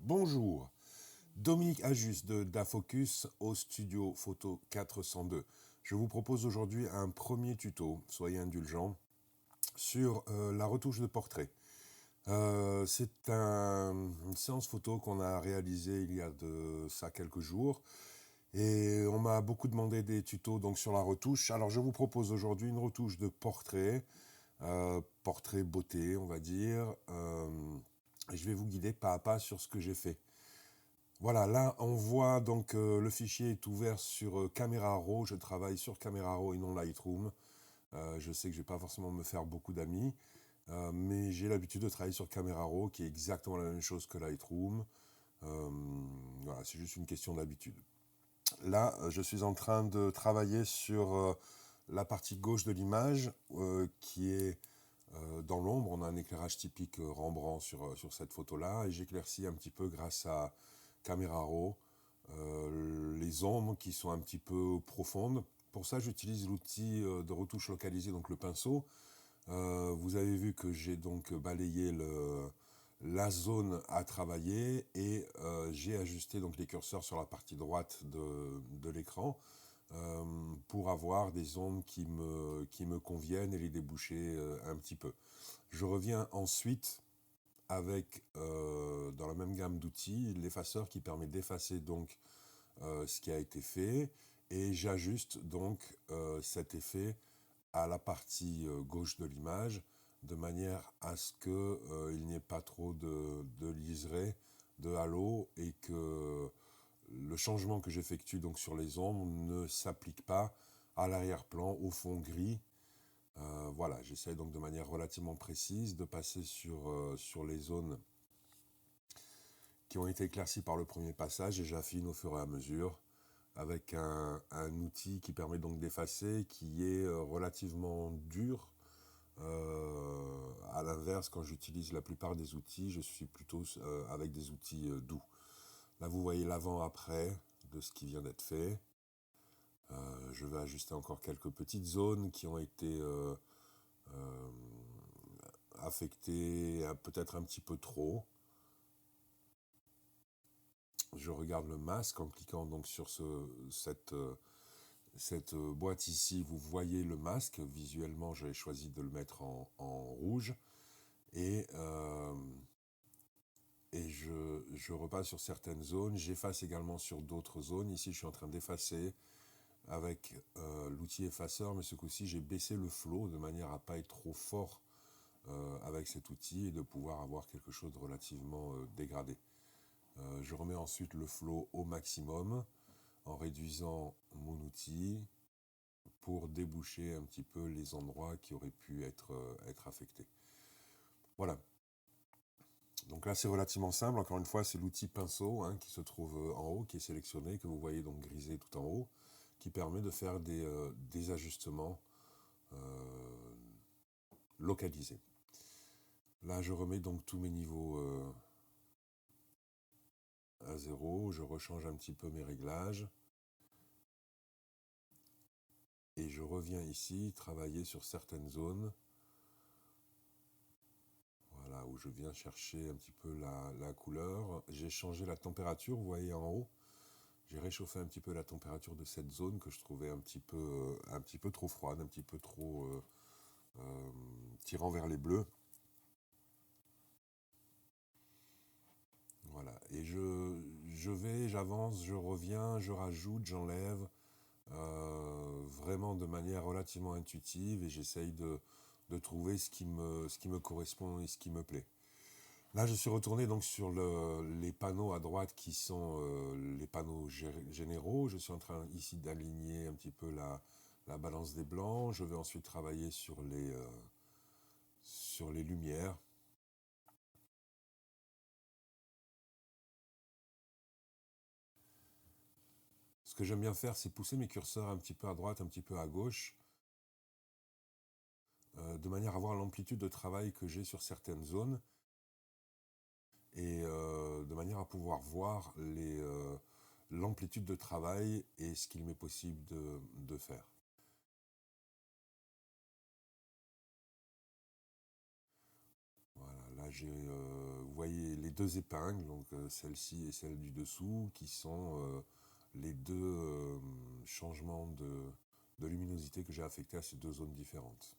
Bonjour, Dominique Ajus de Dafocus au studio photo 402. Je vous propose aujourd'hui un premier tuto, soyez indulgents, sur la retouche de portrait. C'est une séance photo qu'on a réalisée il y a de ça quelques jours et on m'a beaucoup demandé des tutos donc sur la retouche. Alors je vous propose aujourd'hui une retouche de portrait, portrait beauté on va dire. Et je vais vous guider pas à pas sur ce que j'ai fait. Voilà, là on voit donc le fichier est ouvert sur Camera Raw. Je travaille sur Camera Raw et non Lightroom. Je sais que je vais pas forcément me faire beaucoup d'amis, mais j'ai l'habitude de travailler sur Camera Raw qui est exactement la même chose que Lightroom. Euh, voilà, c'est juste une question d'habitude. Là, je suis en train de travailler sur la partie gauche de l'image qui est dans l'ombre. On a un éclairage typique Rembrandt sur cette photo-là et j'éclaircis un petit peu grâce à Camera Raw les ombres qui sont un petit peu profondes. Pour ça, j'utilise l'outil de retouche localisée, donc le pinceau. Vous avez vu que j'ai donc balayé la zone à travailler et j'ai ajusté donc les curseurs sur la partie droite de l'écran pour avoir des ombres qui me conviennent et les déboucher un petit peu. Je reviens ensuite avec, dans la même gamme d'outils, l'effaceur qui permet d'effacer donc ce qui a été fait et j'ajuste donc cet effet à la partie gauche de l'image de manière à ce qu'il n'y ait pas trop de liseré, de halo et que le changement que j'effectue donc sur les ombres ne s'applique pas à l'arrière-plan, au fond gris. Voilà, j'essaie donc de manière relativement précise de passer sur les zones qui ont été éclaircies par le premier passage et j'affine au fur et à mesure avec un outil qui permet donc d'effacer, qui est relativement dur. À l'inverse, quand j'utilise la plupart des outils, je suis plutôt avec des outils doux. Là, vous voyez l'avant-après de ce qui vient d'être fait. Je vais ajuster encore quelques petites zones qui ont été euh, affectées peut-être un petit peu trop. Je regarde le masque en cliquant donc sur cette boîte ici. Vous voyez le masque. Visuellement, j'ai choisi de le mettre en rouge. Et, je repasse sur certaines zones. J'efface également sur d'autres zones. Ici, je suis en train d'effacer avec l'outil effaceur, mais ce coup-ci, j'ai baissé le flow de manière à ne pas être trop fort avec cet outil et de pouvoir avoir quelque chose de relativement dégradé. Je remets ensuite le flow au maximum en réduisant mon outil pour déboucher un petit peu les endroits qui auraient pu être affectés. Voilà. Donc là, c'est relativement simple. Encore une fois, c'est l'outil pinceau hein, qui se trouve en haut, qui est sélectionné, que vous voyez donc grisé tout en haut, qui permet de faire des ajustements localisés. Là, je remets donc tous mes niveaux à zéro. Je rechange un petit peu mes réglages. Et je reviens ici travailler sur certaines zones. Voilà, où je viens chercher un petit peu la couleur. J'ai changé la température, vous voyez en haut. J'ai réchauffé un petit peu la température de cette zone que je trouvais un petit peu trop froide, un petit peu trop tirant vers les bleus. Voilà, et j'avance, je reviens, je rajoute, j'enlève, vraiment de manière relativement intuitive et j'essaye de trouver ce qui me correspond et ce qui me plaît. Là, je suis retourné donc sur les panneaux à droite qui sont les panneaux généraux. Je suis en train ici d'aligner un petit peu la balance des blancs. Je vais ensuite travailler sur les lumières. Ce que j'aime bien faire, c'est pousser mes curseurs un petit peu à droite, un petit peu à gauche, de manière à voir l'amplitude de travail que j'ai sur certaines zones et de manière à pouvoir voir l'amplitude de travail et ce qu'il m'est possible de faire. Voilà, là voyez les deux épingles, donc celle-ci et celle du dessous, qui sont les deux changements de luminosité que j'ai affectés à ces deux zones différentes.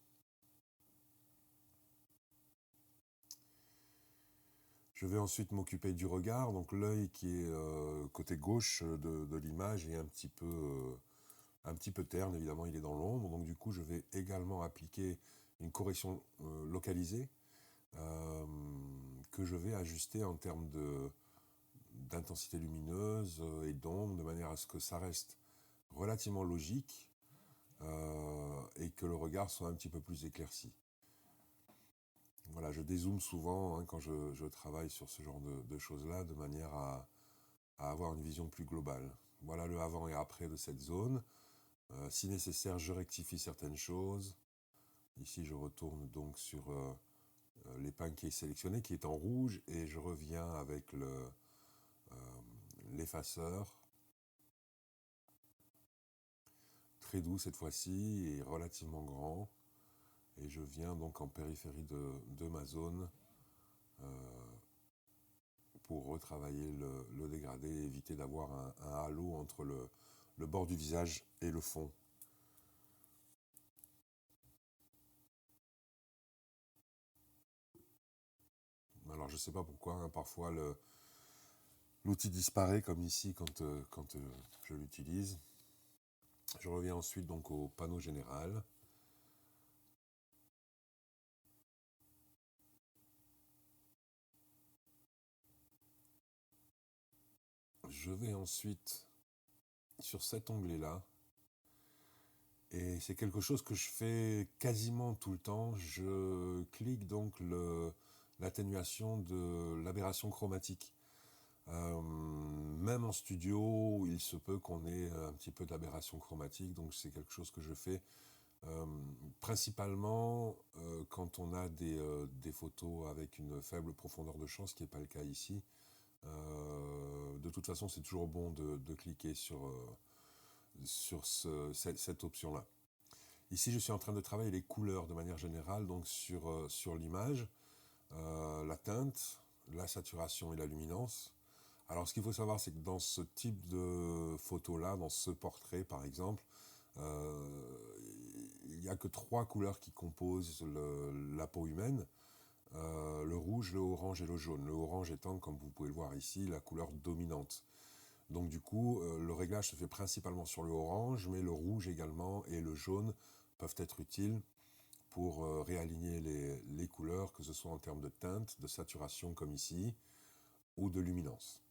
Je vais ensuite m'occuper du regard, donc l'œil qui est côté gauche de l'image est un petit peu terne, évidemment il est dans l'ombre, donc du coup je vais également appliquer une correction localisée que je vais ajuster en termes d'intensité lumineuse et d'ombre, de manière à ce que ça reste relativement logique et que le regard soit un petit peu plus éclairci. Voilà, je dézoome souvent quand je travaille sur ce genre de choses-là, de manière à avoir une vision plus globale. Voilà le avant et après de cette zone. Si nécessaire, je rectifie certaines choses. Ici, je retourne donc sur l'épingle qui est sélectionnée, qui est en rouge, et je reviens avec l'effaceur. Très doux cette fois-ci, et relativement grand. Et je viens donc en périphérie de ma zone pour retravailler le dégradé et éviter d'avoir un halo entre le bord du visage et le fond. Alors je ne sais pas pourquoi, parfois l'outil disparaît comme ici quand je l'utilise. Je reviens ensuite donc au panneau général. Je vais ensuite sur cet onglet-là. Et c'est quelque chose que je fais quasiment tout le temps. Je clique donc l'atténuation de l'aberration chromatique. Même en studio, il se peut qu'on ait un petit peu d'aberration chromatique, donc c'est quelque chose que je fais principalement quand on a des photos avec une faible profondeur de champ, ce qui n'est pas le cas ici. De toute façon, c'est toujours bon de cliquer sur cette option-là. Ici, je suis en train de travailler les couleurs de manière générale, donc sur l'image, la teinte, la saturation et la luminance. Alors, ce qu'il faut savoir, c'est que dans ce type de photo-là, dans ce portrait par exemple, il n'y a que trois couleurs qui composent la peau humaine. Le rouge, le orange et le jaune. Le orange étant, comme vous pouvez le voir ici, la couleur dominante. Donc du coup, le réglage se fait principalement sur le orange, mais le rouge également et le jaune peuvent être utiles pour réaligner les couleurs, que ce soit en termes de teinte, de saturation comme ici, ou de luminance.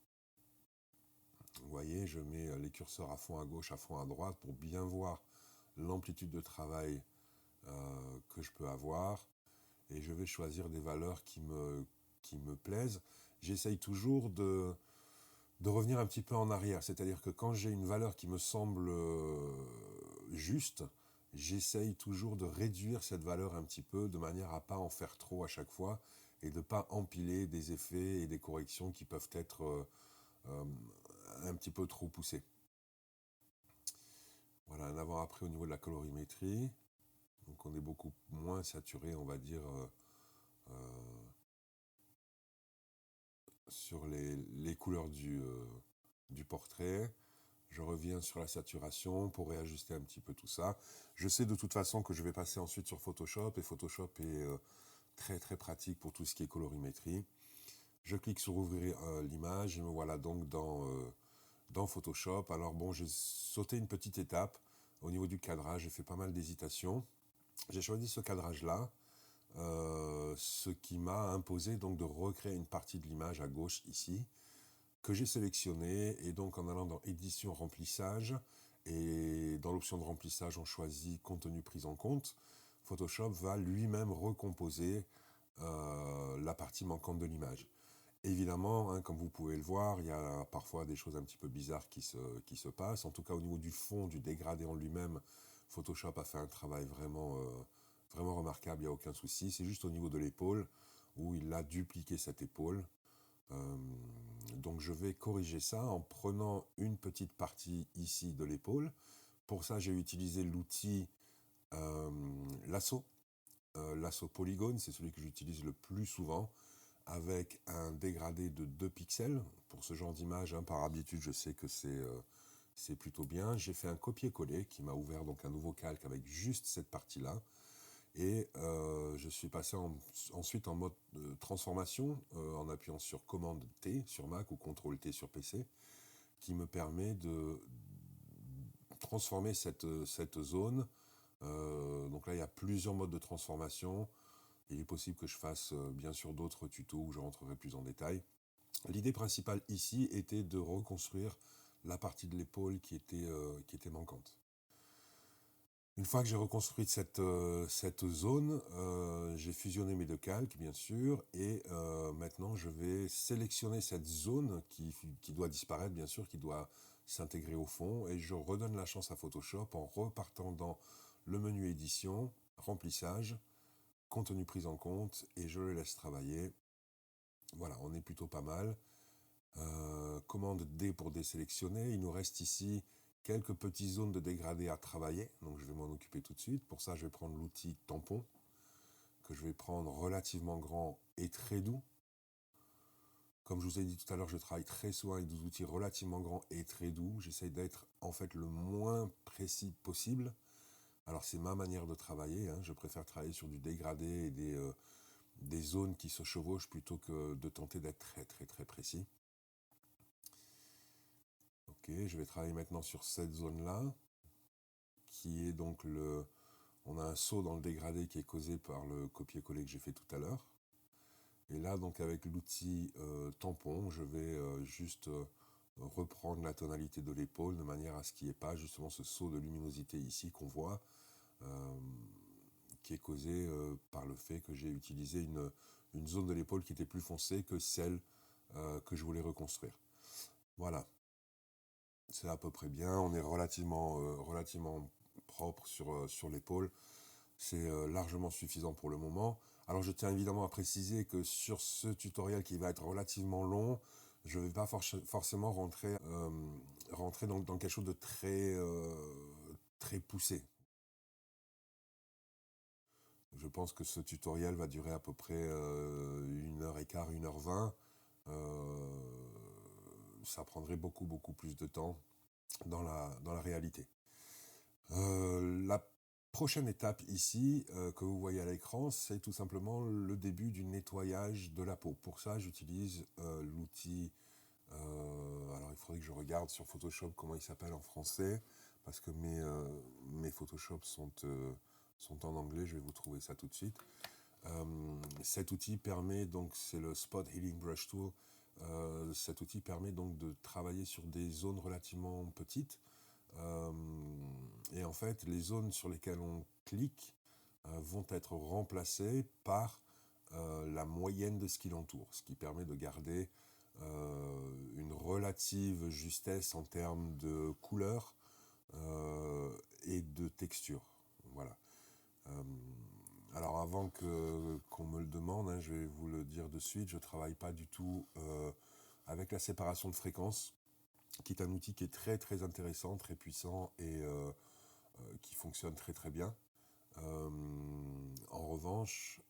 Vous voyez, je mets les curseurs à fond à gauche, à fond à droite pour bien voir l'amplitude de travail que je peux avoir. Et je vais choisir des valeurs qui me plaisent. J'essaye toujours de revenir un petit peu en arrière. C'est-à-dire que quand j'ai une valeur qui me semble juste, j'essaye toujours de réduire cette valeur un petit peu de manière à ne pas en faire trop à chaque fois et de ne pas empiler des effets et des corrections qui peuvent être un petit peu trop poussés. Voilà, un avant-après au niveau de la colorimétrie. Donc on est beaucoup moins saturé, on va dire, sur les couleurs du portrait. Je reviens sur la saturation pour réajuster un petit peu tout ça. Je sais de toute façon que je vais passer ensuite sur Photoshop, et Photoshop est très très pratique pour tout ce qui est colorimétrie. Je clique sur ouvrir l'image et me voilà donc dans Photoshop. Alors bon, j'ai sauté une petite étape au niveau du cadrage, j'ai fait pas mal d'hésitations. J'ai choisi ce cadrage-là, ce qui m'a imposé donc de recréer une partie de l'image à gauche ici, que j'ai sélectionné, et donc en allant dans édition remplissage, et dans l'option de remplissage on choisit contenu pris en compte, Photoshop va lui-même recomposer la partie manquante de l'image. Évidemment, comme vous pouvez le voir, il y a parfois des choses un petit peu bizarres qui se passent. En tout cas, au niveau du fond, du dégradé en lui-même, Photoshop a fait un travail vraiment remarquable, il n'y a aucun souci. C'est juste au niveau de l'épaule où il a dupliqué cette épaule. Donc je vais corriger ça en prenant une petite partie ici de l'épaule. Pour ça, j'ai utilisé l'outil lasso. Lasso polygone, c'est celui que j'utilise le plus souvent. avec un dégradé de 2 pixels. Pour ce genre d'image, hein, par habitude, je sais que c'est plutôt bien. J'ai fait un copier-coller qui m'a ouvert donc un nouveau calque avec juste cette partie-là. Et je suis passé ensuite en mode transformation en appuyant sur commande T sur Mac ou CTRL T sur PC, qui me permet de transformer cette zone. Donc là, il y a plusieurs modes de transformation. Il est possible que je fasse bien sûr d'autres tutos où je rentrerai plus en détail. L'idée principale ici était de reconstruire la partie de l'épaule qui était manquante. Une fois que j'ai reconstruit cette zone, j'ai fusionné mes deux calques, bien sûr, et maintenant je vais sélectionner cette zone qui doit disparaître, bien sûr, qui doit s'intégrer au fond, et je redonne la chance à Photoshop en repartant dans le menu édition, remplissage, contenu pris en compte, et je le laisse travailler. Voilà, on est plutôt pas mal. Commande D pour désélectionner. Il nous reste ici quelques petites zones de dégradé à travailler, donc je vais m'en occuper tout de suite. Pour ça, je vais prendre l'outil tampon, que je vais prendre relativement grand et très doux. Comme je vous ai dit tout à l'heure, je travaille très souvent avec des outils relativement grands et très doux. J'essaye d'être en fait le moins précis possible. Alors c'est ma manière de travailler, hein. Je préfère travailler sur du dégradé et des zones qui se chevauchent plutôt que de tenter d'être très très très précis. Ok, je vais travailler maintenant sur cette zone-là, qui est donc on a un saut dans le dégradé qui est causé par le copier-coller que j'ai fait tout à l'heure. Et là, donc avec l'outil tampon, je vais juste reprendre la tonalité de l'épaule de manière à ce qu'il n'y ait pas justement ce saut de luminosité ici qu'on voit, qui est causé par le fait que j'ai utilisé une zone de l'épaule qui était plus foncée que celle que je voulais reconstruire. Voilà. C'est à peu près bien, on est relativement propre sur l'épaule. C'est largement suffisant pour le moment. Alors je tiens évidemment à préciser que sur ce tutoriel qui va être relativement long, je ne vais pas forcément rentrer dans quelque chose de très poussé. Je pense que ce tutoriel va durer à peu près 1h15, 1h20. Ça prendrait beaucoup plus de temps dans la réalité. La prochaine étape ici, que vous voyez à l'écran, c'est tout simplement le début du nettoyage de la peau. Pour ça, j'utilise l'outil, alors il faudrait que je regarde sur Photoshop comment il s'appelle en français, parce que mes Photoshop sont en anglais, je vais vous trouver ça tout de suite. Cet outil permet donc, c'est le Spot Healing Brush Tool, cet outil permet donc de travailler sur des zones relativement petites. Et en fait, les zones sur lesquelles on clique vont être remplacées par la moyenne de ce qui l'entoure, ce qui permet de garder une relative justesse en termes de couleur et de texture. Voilà. Alors avant qu'on me le demande, hein, je vais vous le dire de suite, je ne travaille pas du tout avec la séparation de fréquences, qui est un outil qui est très intéressant, très puissant et qui fonctionne très bien. En revanche,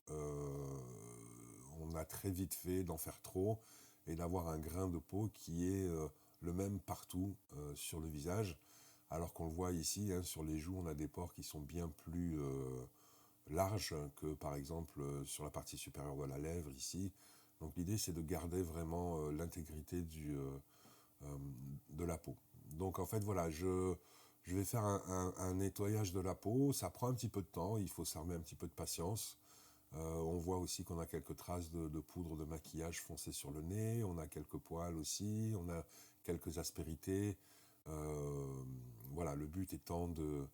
on a très vite fait d'en faire trop et d'avoir un grain de peau qui est le même partout sur le visage, alors qu'on le voit ici, hein, sur les joues, on a des pores qui sont bien plus larges que par exemple sur la partie supérieure de la lèvre ici. Donc l'idée c'est de garder vraiment l'intégrité de la peau. Donc en fait voilà, je vais faire un nettoyage de la peau, ça prend un petit peu de temps, il faut s'armer un petit peu de patience. On voit aussi qu'on a quelques traces de poudre de maquillage foncé sur le nez, on a quelques poils aussi, on a quelques aspérités. Voilà, le but étant de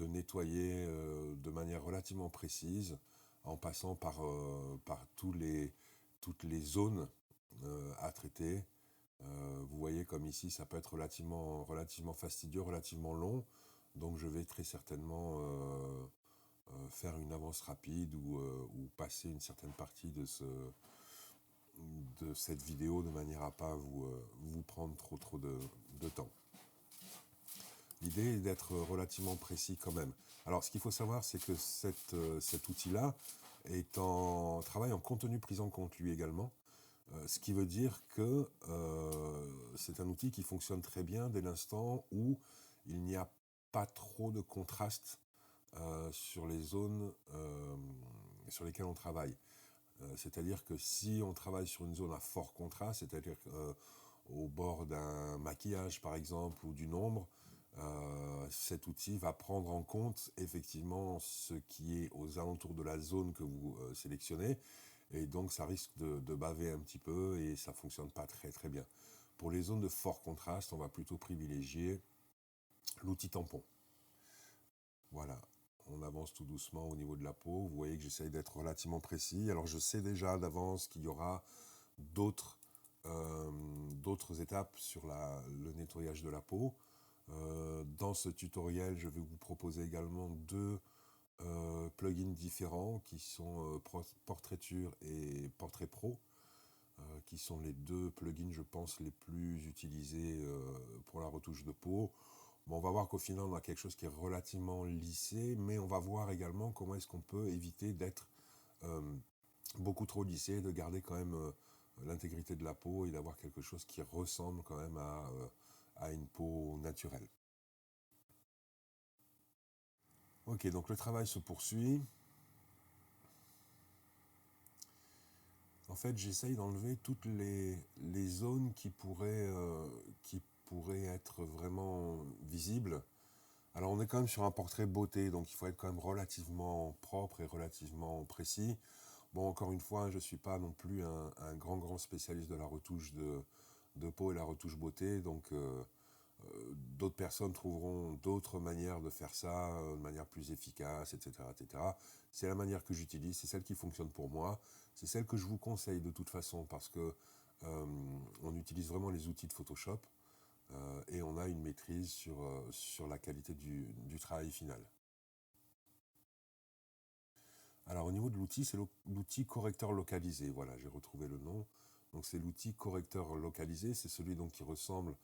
nettoyer de manière relativement précise en passant par toutes les zones à traiter. Vous voyez comme ici, ça peut être relativement fastidieux, relativement long. Donc je vais très certainement faire une avance rapide ou passer une certaine partie de cette vidéo de manière à pas vous prendre trop de temps. L'idée est d'être relativement précis quand même. Alors ce qu'il faut savoir, c'est que cet outil-là travaille en contenu pris en compte lui également. Ce qui veut dire que c'est un outil qui fonctionne très bien dès l'instant où il n'y a pas trop de contraste sur les zones sur lesquelles on travaille. C'est-à-dire que si on travaille sur une zone à fort contraste, c'est-à-dire au bord d'un maquillage par exemple ou d'une ombre, cet outil va prendre en compte effectivement ce qui est aux alentours de la zone que vous sélectionnez, et donc ça risque de baver un petit peu et ça ne fonctionne pas très très bien. Pour les zones de fort contraste, on va plutôt privilégier l'outil tampon. Voilà, on avance tout doucement au niveau de la peau. Vous voyez que j'essaye d'être relativement précis. Alors je sais déjà d'avance qu'il y aura d'autres étapes sur le nettoyage de la peau. Dans ce tutoriel, je vais vous proposer également deux plugins différents qui sont Portraiture et Portrait Pro, qui sont les deux plugins, je pense, les plus utilisés pour la retouche de peau. Bon, on va voir qu'au final, on a quelque chose qui est relativement lissé, mais on va voir également comment est-ce qu'on peut éviter d'être beaucoup trop lissé, de garder quand même l'intégrité de la peau et d'avoir quelque chose qui ressemble quand même à une peau naturelle. Ok, donc le travail se poursuit. En fait, j'essaye d'enlever toutes les zones qui pourraient être vraiment visibles. Alors on est quand même sur un portrait beauté, donc il faut être quand même relativement propre et relativement précis. Bon, encore une fois, je ne suis pas non plus un grand spécialiste de la retouche de peau et la retouche beauté, donc d'autres personnes trouveront d'autres manières de faire ça, de manière plus efficace, etc., etc. C'est la manière que j'utilise, c'est celle qui fonctionne pour moi, c'est celle que je vous conseille de toute façon, parce que on utilise vraiment les outils de Photoshop et on a une maîtrise sur la qualité du travail final. Alors au niveau de l'outil, c'est l'outil correcteur localisé. Voilà, j'ai retrouvé le nom. Donc c'est l'outil correcteur localisé, c'est celui donc qui ressemble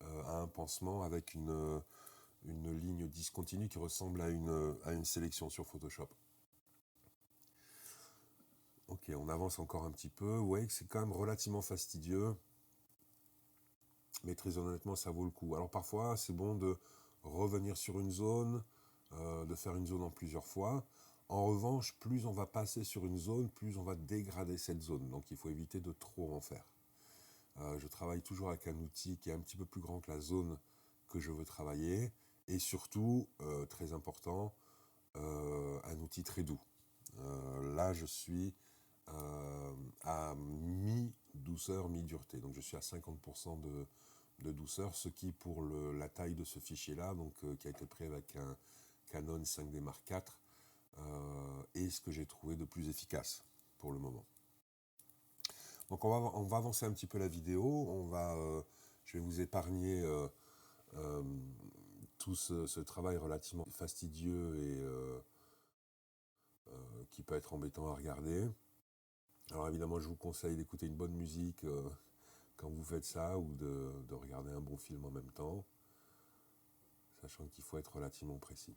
à un pansement avec une ligne discontinue qui ressemble à une sélection sur Photoshop. Ok, on avance encore un petit peu. Vous voyez que c'est quand même relativement fastidieux, mais très honnêtement, ça vaut le coup. Alors parfois, c'est bon de revenir sur une zone, de faire une zone en plusieurs fois. En revanche, plus on va passer sur une zone, plus on va dégrader cette zone. Donc il faut éviter de trop en faire. Je travaille toujours avec un outil qui est un petit peu plus grand que la zone que je veux travailler. Et surtout, très important, un outil très doux. Là, je suis à mi-douceur, mi-dureté. Donc je suis à 50% de douceur, ce qui pour la taille de ce fichier-là, donc qui a été pris avec un Canon 5D Mark IV, est ce que j'ai trouvé de plus efficace pour le moment. Donc on va avancer un petit peu la vidéo, je vais vous épargner tout ce travail relativement fastidieux et qui peut être embêtant à regarder. Alors évidemment, je vous conseille d'écouter une bonne musique quand vous faites ça, ou de regarder un bon film en même temps, sachant qu'il faut être relativement précis.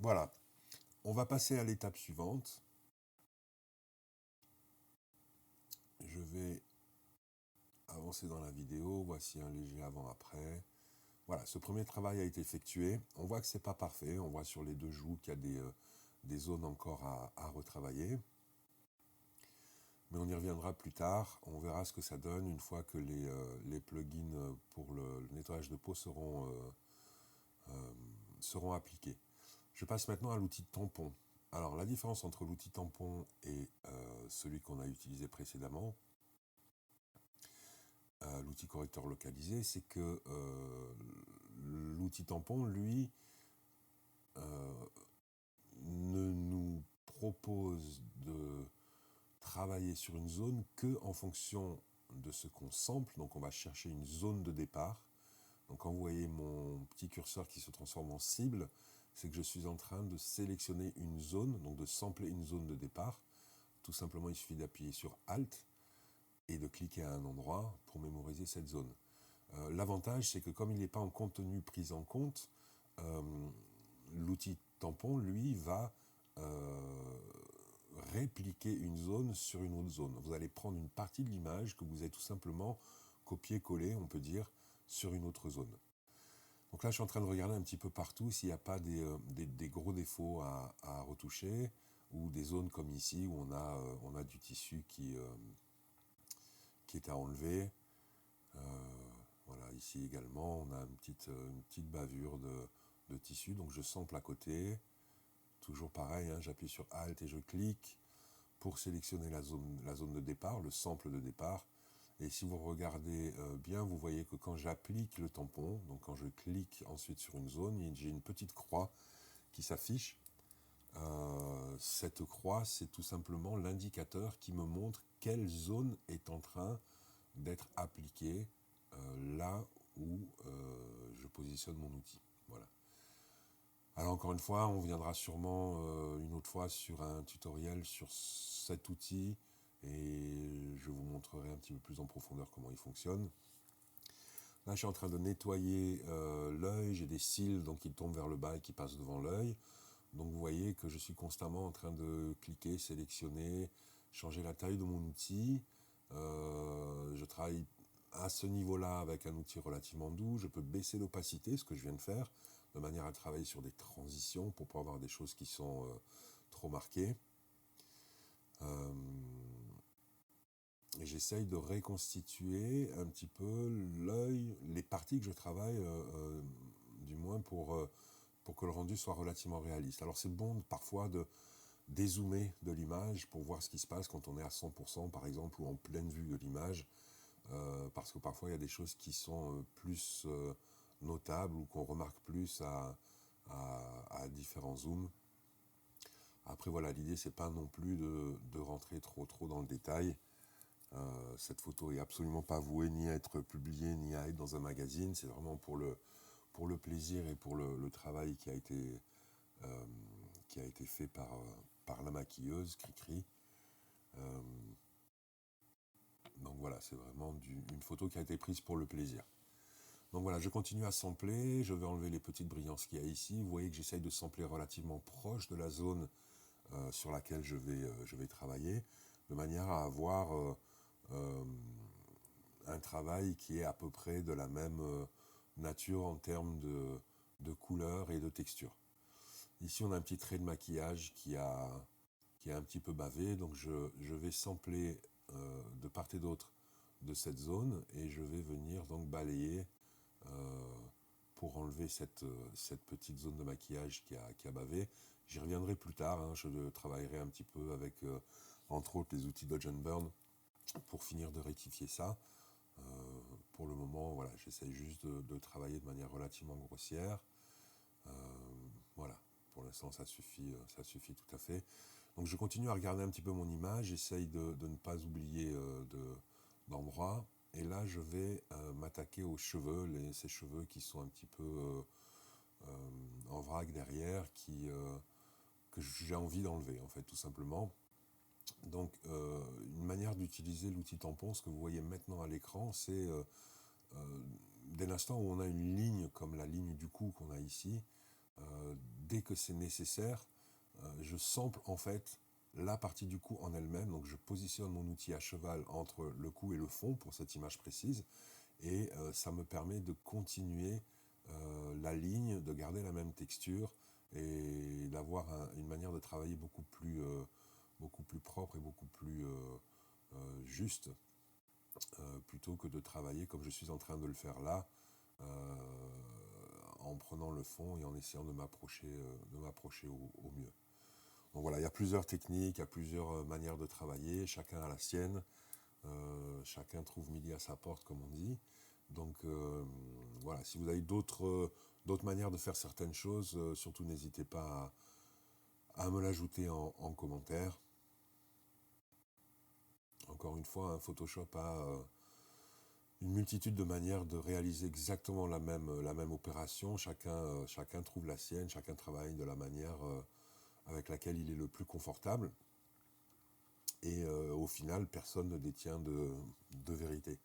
Voilà, on va passer à l'étape suivante. Je vais avancer dans la vidéo, voici un léger avant-après. Voilà, ce premier travail a été effectué. On voit que c'est pas parfait, on voit sur les deux joues qu'il y a des zones encore à retravailler. Mais on y reviendra plus tard, on verra ce que ça donne une fois que les plugins pour le nettoyage de peau seront appliqués. Je passe maintenant à l'outil tampon. Alors la différence entre l'outil tampon et celui qu'on a utilisé précédemment, l'outil correcteur localisé, c'est que l'outil tampon, lui, ne nous propose de travailler sur une zone que en fonction de ce qu'on sample. Donc on va chercher une zone de départ. Donc quand vous voyez mon petit curseur qui se transforme en cible, c'est que je suis en train de sélectionner une zone, donc de sampler une zone de départ. Tout simplement, il suffit d'appuyer sur Alt et de cliquer à un endroit pour mémoriser cette zone. L'avantage, c'est que comme il n'est pas en contenu pris en compte, l'outil tampon, lui, va répliquer une zone sur une autre zone. Vous allez prendre une partie de l'image que vous avez tout simplement copié-collé, on peut dire, sur une autre zone. Donc là, je suis en train de regarder un petit peu partout s'il n'y a pas des gros défauts à retoucher, ou des zones comme ici où on a du tissu qui est à enlever. Voilà, ici également, on a une petite bavure de tissu, donc je sample à côté. Toujours pareil, hein, j'appuie sur Alt et je clique pour sélectionner la zone de départ, le sample de départ. Et si vous regardez bien, vous voyez que quand j'applique le tampon, donc quand je clique ensuite sur une zone, j'ai une petite croix qui s'affiche. Cette croix, c'est tout simplement l'indicateur qui me montre quelle zone est en train d'être appliquée là où je positionne mon outil. Voilà. Alors encore une fois, on viendra sûrement une autre fois sur un tutoriel sur cet outil et je vous montrerai un petit peu plus en profondeur comment il fonctionne. Là, je suis en train de nettoyer l'œil, j'ai des cils donc qui tombent vers le bas et qui passent devant l'œil. Donc vous voyez que je suis constamment en train de cliquer, sélectionner, changer la taille de mon outil. Je travaille à ce niveau-là avec un outil relativement doux. Je peux baisser l'opacité, ce que je viens de faire, de manière à travailler sur des transitions pour pas avoir des choses qui sont trop marquées. Et j'essaye de reconstituer un petit peu l'œil, les parties que je travaille, du moins pour que le rendu soit relativement réaliste. Alors c'est bon parfois de dézoomer de l'image pour voir ce qui se passe quand on est à 100% par exemple ou en pleine vue de l'image, parce que parfois il y a des choses qui sont plus notables ou qu'on remarque plus à différents zooms. Après voilà, l'idée c'est pas non plus de rentrer trop dans le détail. Cette photo est absolument pas vouée ni à être publiée ni à être dans un magazine, c'est vraiment pour le plaisir et pour le travail qui a été fait par la maquilleuse, Cricri. Donc voilà, c'est vraiment une photo qui a été prise pour le plaisir. Donc voilà, je continue à sampler, je vais enlever les petites brillances qu'il y a ici. Vous voyez que j'essaye de sampler relativement proche de la zone sur laquelle je vais travailler, de manière à avoir un travail qui est à peu près de la même nature en termes de couleur et de texture. Ici, on a un petit trait de maquillage qui a un petit peu bavé, donc je vais sampler de part et d'autre de cette zone et je vais venir donc balayer pour enlever cette petite zone de maquillage qui a bavé. J'y reviendrai plus tard, hein, je travaillerai un petit peu avec entre autres les outils Dodge and Burn pour finir de rectifier ça. Pour le moment, voilà, j'essaie juste de travailler de manière relativement grossière. Voilà, pour l'instant ça suffit tout à fait. Donc je continue à regarder un petit peu mon image, j'essaye de ne pas oublier d'endroits. Et là je vais m'attaquer aux cheveux, ces cheveux qui sont un petit peu en vrac derrière, que j'ai envie d'enlever en fait tout simplement. Donc une manière d'utiliser l'outil tampon, ce que vous voyez maintenant à l'écran, c'est dès l'instant où on a une ligne comme la ligne du cou qu'on a ici, dès que c'est nécessaire, je sample en fait la partie du cou en elle-même. Donc je positionne mon outil à cheval entre le cou et le fond pour cette image précise. Et ça me permet de continuer la ligne, de garder la même texture et d'avoir une manière de travailler beaucoup plus propre et beaucoup plus juste, plutôt que de travailler comme je suis en train de le faire là, en prenant le fond et en essayant de m'approcher au mieux. Donc voilà, il y a plusieurs techniques, il y a plusieurs manières de travailler, chacun a la sienne, chacun trouve midi à sa porte comme on dit. Donc voilà, si vous avez d'autres manières de faire certaines choses, surtout n'hésitez pas à me l'ajouter en commentaire. Encore une fois, Photoshop a une multitude de manières de réaliser exactement la même opération. Chacun trouve la sienne, chacun travaille de la manière avec laquelle il est le plus confortable. Et au final, personne ne détient de vérité.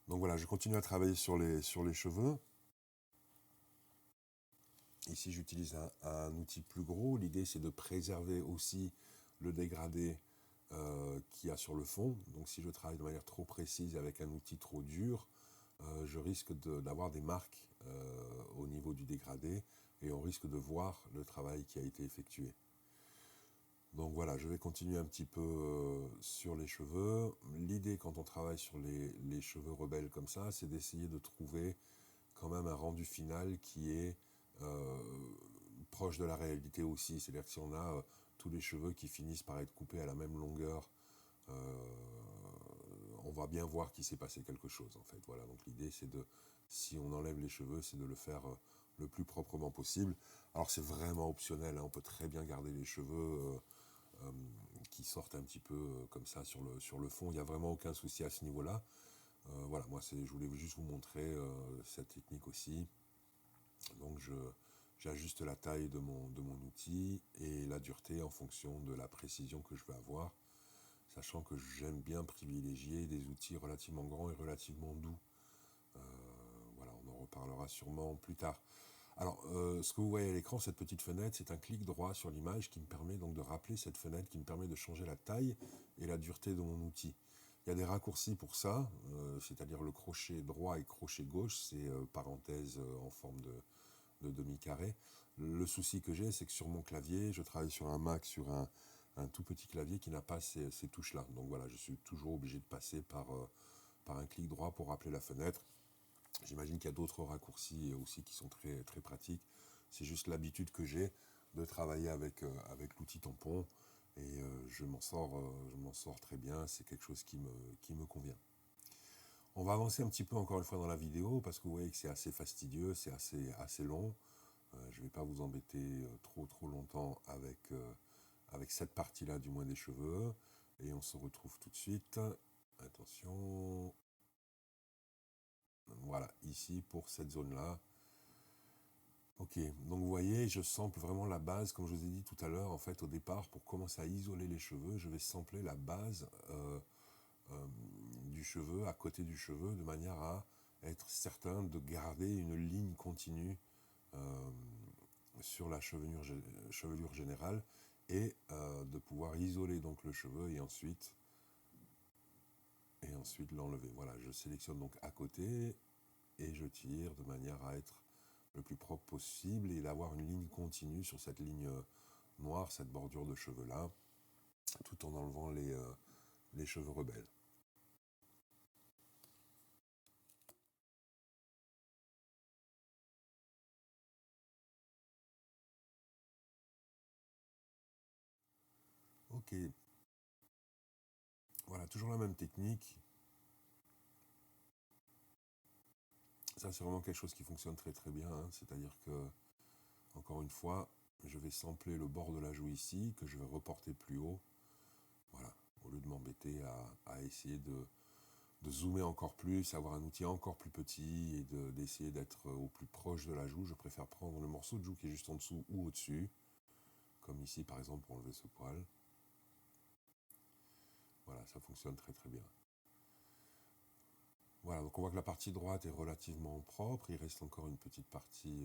Donc voilà, je continue à travailler sur les cheveux. Ici, j'utilise un outil plus gros. L'idée, c'est de préserver aussi le dégradé qu'il y a sur le fond. Donc si je travaille de manière trop précise avec un outil trop dur, je risque d'avoir des marques au niveau du dégradé et on risque de voir le travail qui a été effectué. Donc voilà, je vais continuer un petit peu sur les cheveux. L'idée quand on travaille sur les cheveux rebelles comme ça, c'est d'essayer de trouver quand même un rendu final qui est proche de la réalité aussi. C'est-à-dire que si on a tous les cheveux qui finissent par être coupés à la même longueur, on va bien voir qu'il s'est passé quelque chose en fait. Voilà, donc l'idée c'est de, si on enlève les cheveux, c'est de le faire le plus proprement possible. Alors c'est vraiment optionnel, hein, on peut très bien garder les cheveux qui sortent un petit peu comme ça sur le fond, il n'y a vraiment aucun souci à ce niveau-là. Voilà, moi je voulais juste vous montrer cette technique aussi. Donc j'ajuste la taille de mon outil et la dureté en fonction de la précision que je veux avoir, sachant que j'aime bien privilégier des outils relativement grands et relativement doux. Voilà, on en reparlera sûrement plus tard. Alors, ce que vous voyez à l'écran, cette petite fenêtre, c'est un clic droit sur l'image qui me permet donc de rappeler cette fenêtre, qui me permet de changer la taille et la dureté de mon outil. Il y a des raccourcis pour ça, c'est-à-dire le crochet droit et crochet gauche, c'est parenthèse en forme de demi-carré. Le souci que j'ai, c'est que sur mon clavier, je travaille sur un Mac, sur un tout petit clavier qui n'a pas ces touches-là. Donc voilà, je suis toujours obligé de passer par un clic droit pour rappeler la fenêtre. J'imagine qu'il y a d'autres raccourcis aussi qui sont très, très pratiques. C'est juste l'habitude que j'ai de travailler avec l'outil tampon et je m'en sors très bien. C'est quelque chose qui me convient. On va avancer un petit peu encore une fois dans la vidéo parce que vous voyez que c'est assez fastidieux, c'est assez long. Je ne vais pas vous embêter trop longtemps avec cette partie-là du moins des cheveux. Et on se retrouve tout de suite. Attention. Voilà, ici pour cette zone-là. Ok, donc vous voyez, je sample vraiment la base, comme je vous ai dit tout à l'heure, en fait, au départ, pour commencer à isoler les cheveux, je vais sampler la base du cheveu, à côté du cheveu, de manière à être certain de garder une ligne continue sur la chevelure générale et de pouvoir isoler donc le cheveu et ensuite l'enlever. Voilà, je sélectionne donc à côté et je tire de manière à être le plus propre possible et d'avoir une ligne continue sur cette ligne noire, cette bordure de cheveux là, tout en enlevant les cheveux rebelles. Ok, voilà, toujours la même technique. Ça c'est vraiment quelque chose qui fonctionne très très bien, hein. C'est-à-dire que, encore une fois, je vais sampler le bord de la joue ici, que je vais reporter plus haut. Voilà, au lieu de m'embêter à essayer de zoomer encore plus, avoir un outil encore plus petit et d'essayer d'être au plus proche de la joue, je préfère prendre le morceau de joue qui est juste en dessous ou au-dessus, comme ici par exemple pour enlever ce poil. Voilà, ça fonctionne très très bien. Voilà, donc on voit que la partie droite est relativement propre, il reste encore une petite partie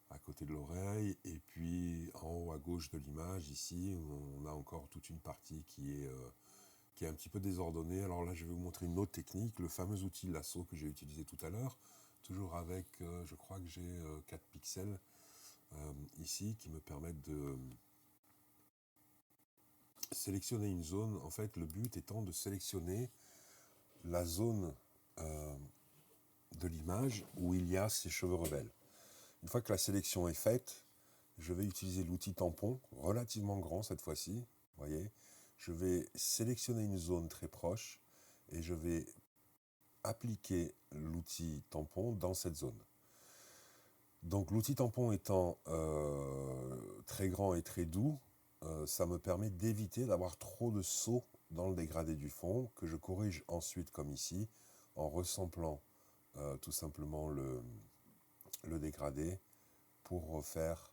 à côté de l'oreille, et puis en haut à gauche de l'image, ici, on a encore toute une partie qui est un petit peu désordonnée. Alors là, je vais vous montrer une autre technique, le fameux outil lasso que j'ai utilisé tout à l'heure, toujours avec, je crois que j'ai 4 pixels ici, qui me permettent de sélectionner une zone. En fait, le but étant de sélectionner la zone de l'image où il y a ces cheveux rebelles. Une fois que la sélection est faite, je vais utiliser l'outil tampon, relativement grand cette fois-ci, voyez. Je vais sélectionner une zone très proche et je vais appliquer l'outil tampon dans cette zone. Donc l'outil tampon étant très grand et très doux, ça me permet d'éviter d'avoir trop de sauts dans le dégradé du fond, que je corrige ensuite comme ici, en ressamplant tout simplement le dégradé pour refaire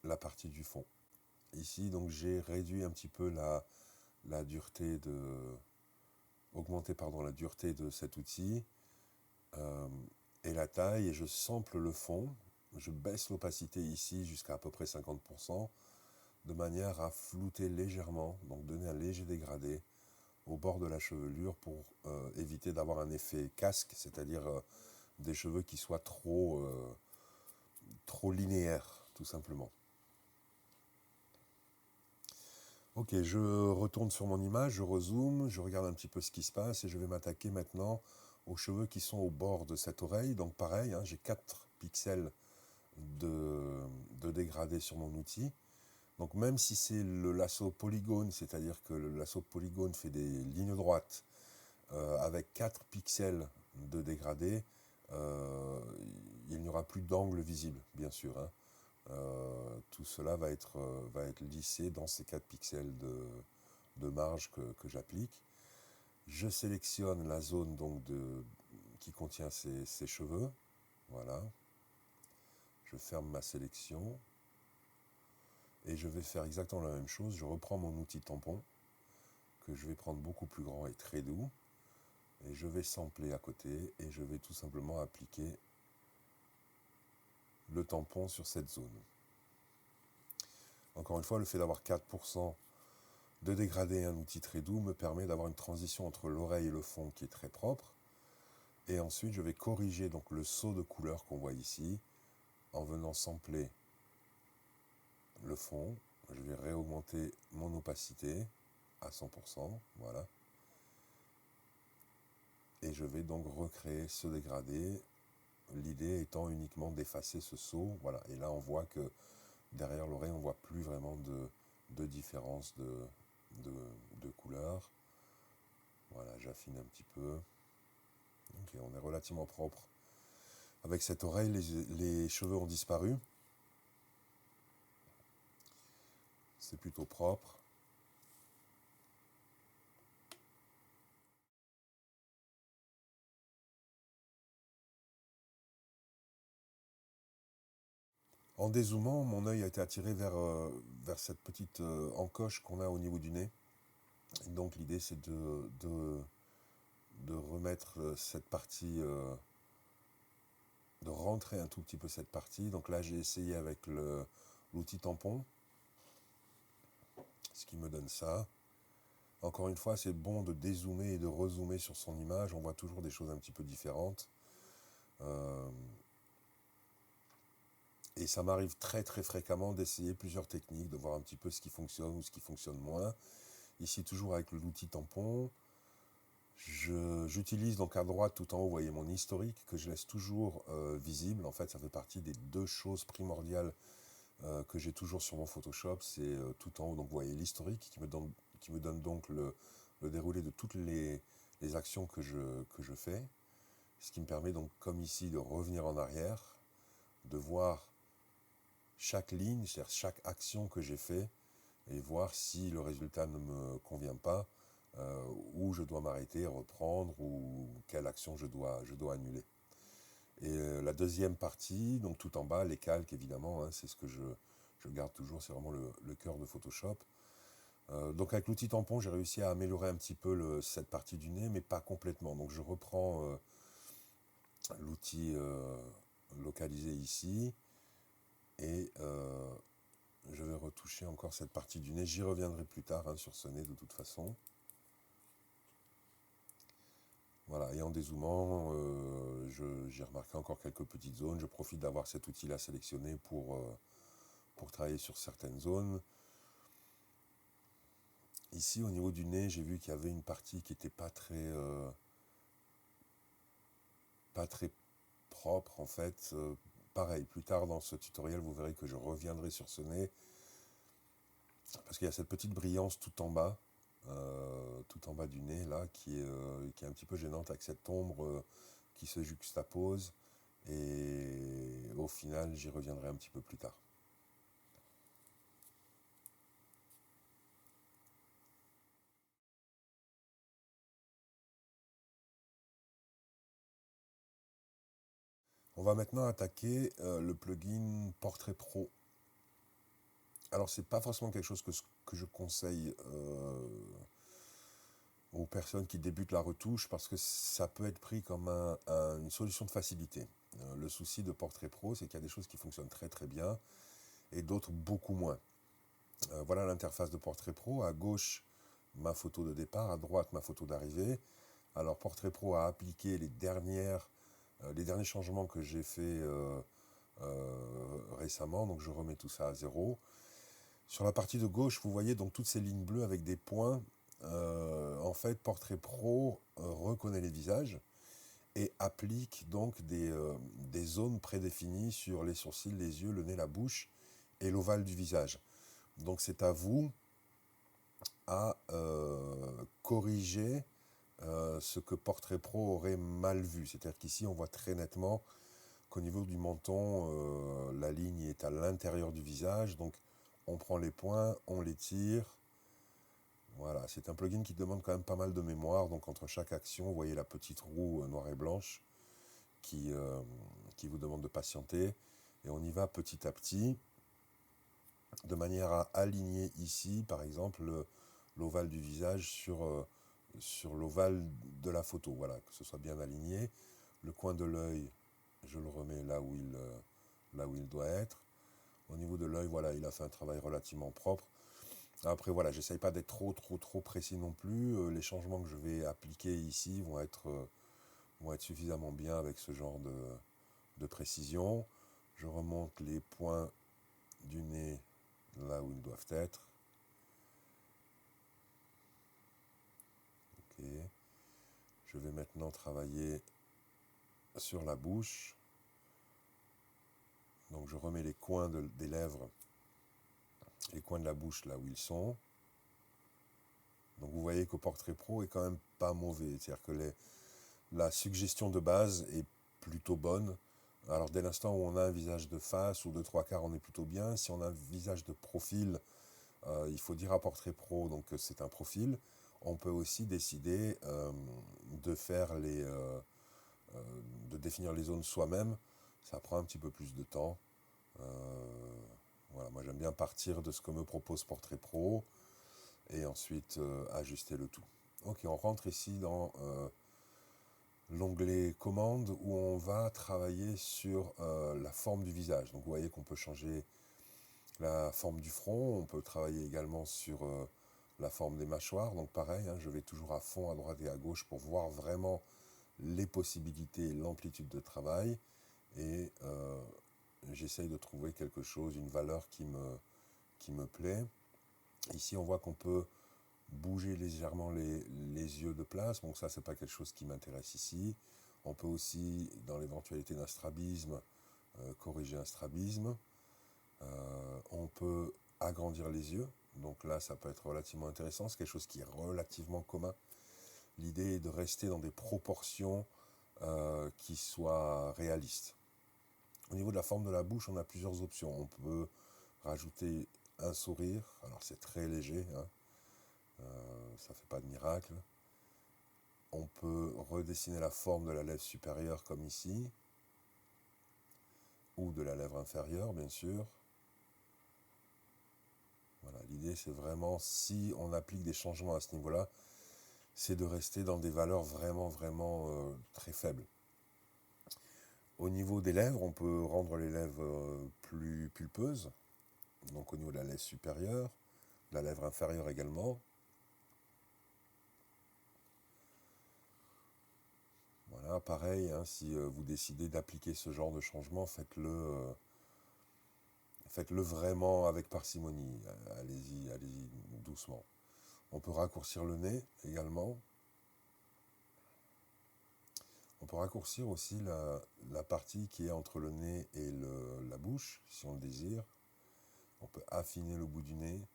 la partie du fond. Ici, donc j'ai réduit un petit peu la dureté augmenté la dureté de cet outil et la taille, et je sample le fond. Je baisse l'opacité ici jusqu'à peu près 50%. de manière à flouter légèrement, donc donner un léger dégradé au bord de la chevelure pour éviter d'avoir un effet casque, c'est-à-dire des cheveux qui soient trop linéaires, tout simplement. Ok, je retourne sur mon image, je rezoome, je regarde un petit peu ce qui se passe et je vais m'attaquer maintenant aux cheveux qui sont au bord de cette oreille. Donc pareil, hein, j'ai 4 pixels de dégradé sur mon outil. Donc même si c'est le lasso polygone, c'est-à-dire que le lasso polygone fait des lignes droites avec 4 pixels de dégradé, il n'y aura plus d'angle visible, bien sûr, hein. Tout cela va être lissé dans ces 4 pixels de marge que j'applique. Je sélectionne la zone donc qui contient ces cheveux. Voilà. Je ferme ma sélection. Et je vais faire exactement la même chose. Je reprends mon outil tampon, que je vais prendre beaucoup plus grand et très doux. Et je vais sampler à côté et je vais tout simplement appliquer le tampon sur cette zone. Encore une fois, le fait d'avoir 4% de dégradé et un outil très doux me permet d'avoir une transition entre l'oreille et le fond qui est très propre. Et ensuite, je vais corriger donc le saut de couleur qu'on voit ici en venant sampler le fond. Je vais réaugmenter mon opacité à 100%, voilà. Et je vais donc recréer ce dégradé, l'idée étant uniquement d'effacer ce saut, voilà. Et là, on voit que derrière l'oreille, on ne voit plus vraiment de différence de couleur. Voilà, j'affine un petit peu. Ok, on est relativement propre. Avec cette oreille, les cheveux ont disparu. C'est plutôt propre. En dézoomant, mon œil a été attiré vers cette petite encoche qu'on a au niveau du nez. Et donc l'idée c'est de remettre cette partie, de rentrer un tout petit peu cette partie. Donc là j'ai essayé avec l'outil tampon, ce qui me donne ça. Encore une fois, c'est bon de dézoomer et de rezoomer sur son image. On voit toujours des choses un petit peu différentes. Et ça m'arrive très très fréquemment d'essayer plusieurs techniques, de voir un petit peu ce qui fonctionne ou ce qui fonctionne moins. Ici, toujours avec l'outil tampon, j'utilise donc à droite tout en haut, vous voyez mon historique que je laisse toujours visible. En fait, ça fait partie des 2 choses primordiales que j'ai toujours sur mon Photoshop. C'est tout en haut, donc vous voyez l'historique qui me donne donc le déroulé de toutes les actions que je fais. Ce qui me permet donc, comme ici, de revenir en arrière, de voir chaque ligne, c'est-à-dire chaque action que j'ai fait, et voir si le résultat ne me convient pas, où je dois m'arrêter, reprendre, ou quelle action je dois annuler. Et la deuxième partie, donc tout en bas, les calques évidemment, hein, c'est ce que je garde toujours, c'est vraiment le cœur de Photoshop. Donc avec l'outil tampon, j'ai réussi à améliorer un petit peu cette partie du nez, mais pas complètement. Donc je reprends l'outil localisé ici, et je vais retoucher encore cette partie du nez. J'y reviendrai plus tard hein, sur ce nez de toute façon. Voilà, et en dézoomant, j'ai remarqué encore quelques petites zones. Je profite d'avoir cet outil-là sélectionné pour travailler sur certaines zones. Ici, au niveau du nez, j'ai vu qu'il y avait une partie qui n'était pas très propre en fait. Pareil, plus tard dans ce tutoriel, vous verrez que je reviendrai sur ce nez. Parce qu'il y a cette petite brillance tout en bas du nez là, qui est un petit peu gênante avec cette ombre qui se juxtapose. Et au final, j'y reviendrai un petit peu plus tard. On va maintenant attaquer le plugin Portrait Pro. Alors c'est pas forcément quelque chose que je conseille aux personnes qui débutent la retouche parce que ça peut être pris comme une solution de facilité. Le souci de Portrait Pro, c'est qu'il y a des choses qui fonctionnent très très bien et d'autres beaucoup moins. Voilà l'interface de Portrait Pro. À gauche, ma photo de départ, à droite, ma photo d'arrivée. Alors Portrait Pro a appliqué les derniers changements que j'ai fait récemment, donc je remets tout ça à zéro. Sur la partie de gauche, vous voyez donc toutes ces lignes bleues avec des points. En fait, Portrait Pro reconnaît les visages et applique donc des zones prédéfinies sur les sourcils, les yeux, le nez, la bouche et l'ovale du visage. Donc c'est à vous à corriger ce que Portrait Pro aurait mal vu. C'est-à-dire qu'ici, on voit très nettement qu'au niveau du menton, la ligne est à l'intérieur du visage. Donc, on prend les points, on les tire. Voilà, c'est un plugin qui demande quand même pas mal de mémoire. Donc, entre chaque action, vous voyez la petite roue noire et blanche qui vous demande de patienter. Et on y va petit à petit, de manière à aligner ici, par exemple, l'ovale du visage sur l'ovale de la photo. Voilà, que ce soit bien aligné. Le coin de l'œil, je le remets là où il doit être. Au niveau de l'œil, voilà, il a fait un travail relativement propre. Après, voilà, j'essaye pas d'être trop précis non plus. Les changements que je vais appliquer ici vont être suffisamment bien avec ce genre de précision. Je remonte les points du nez là où ils doivent être. Ok. Je vais maintenant travailler sur la bouche. Donc je remets les coins des lèvres, les coins de la bouche là où ils sont. Donc vous voyez que Portrait Pro est quand même pas mauvais. C'est-à-dire que la suggestion de base est plutôt bonne. Alors dès l'instant où on a un visage de face ou de trois quarts, on est plutôt bien. Si on a un visage de profil, il faut dire à Portrait Pro donc c'est un profil. On peut aussi décider de faire de définir les zones soi-même. Ça prend un petit peu plus de temps. Voilà, moi j'aime bien partir de ce que me propose Portrait Pro et ensuite ajuster le tout. Ok, on rentre ici dans l'onglet commande où on va travailler sur la forme du visage. Donc vous voyez qu'on peut changer la forme du front, on peut travailler également sur la forme des mâchoires. Donc pareil, hein, je vais toujours à fond, à droite et à gauche pour voir vraiment les possibilités, l'amplitude de travail. Et j'essaye de trouver quelque chose, une valeur qui me plaît. Ici, on voit qu'on peut bouger légèrement les yeux de place. Donc ça, c'est pas quelque chose qui m'intéresse ici. On peut aussi, dans l'éventualité d'un strabisme, corriger un strabisme. On peut agrandir les yeux. Donc là, ça peut être relativement intéressant. C'est quelque chose qui est relativement commun. L'idée est de rester dans des proportions qui soient réalistes. Au niveau de la forme de la bouche, on a plusieurs options. On peut rajouter un sourire. Alors c'est très léger, hein. Ça ne fait pas de miracle. On peut redessiner la forme de la lèvre supérieure comme ici, ou de la lèvre inférieure, bien sûr. Voilà, l'idée c'est vraiment, si on applique des changements à ce niveau-là, c'est de rester dans des valeurs vraiment très faibles. Au niveau des lèvres, on peut rendre les lèvres plus pulpeuses, donc au niveau de la lèvre supérieure, la lèvre inférieure également. Voilà, pareil, hein, si vous décidez d'appliquer ce genre de changement, faites-le vraiment avec parcimonie. Allez-y doucement. On peut raccourcir le nez également. On peut raccourcir aussi la partie qui est entre le nez et la bouche, si on le désire. On peut affiner le bout du nez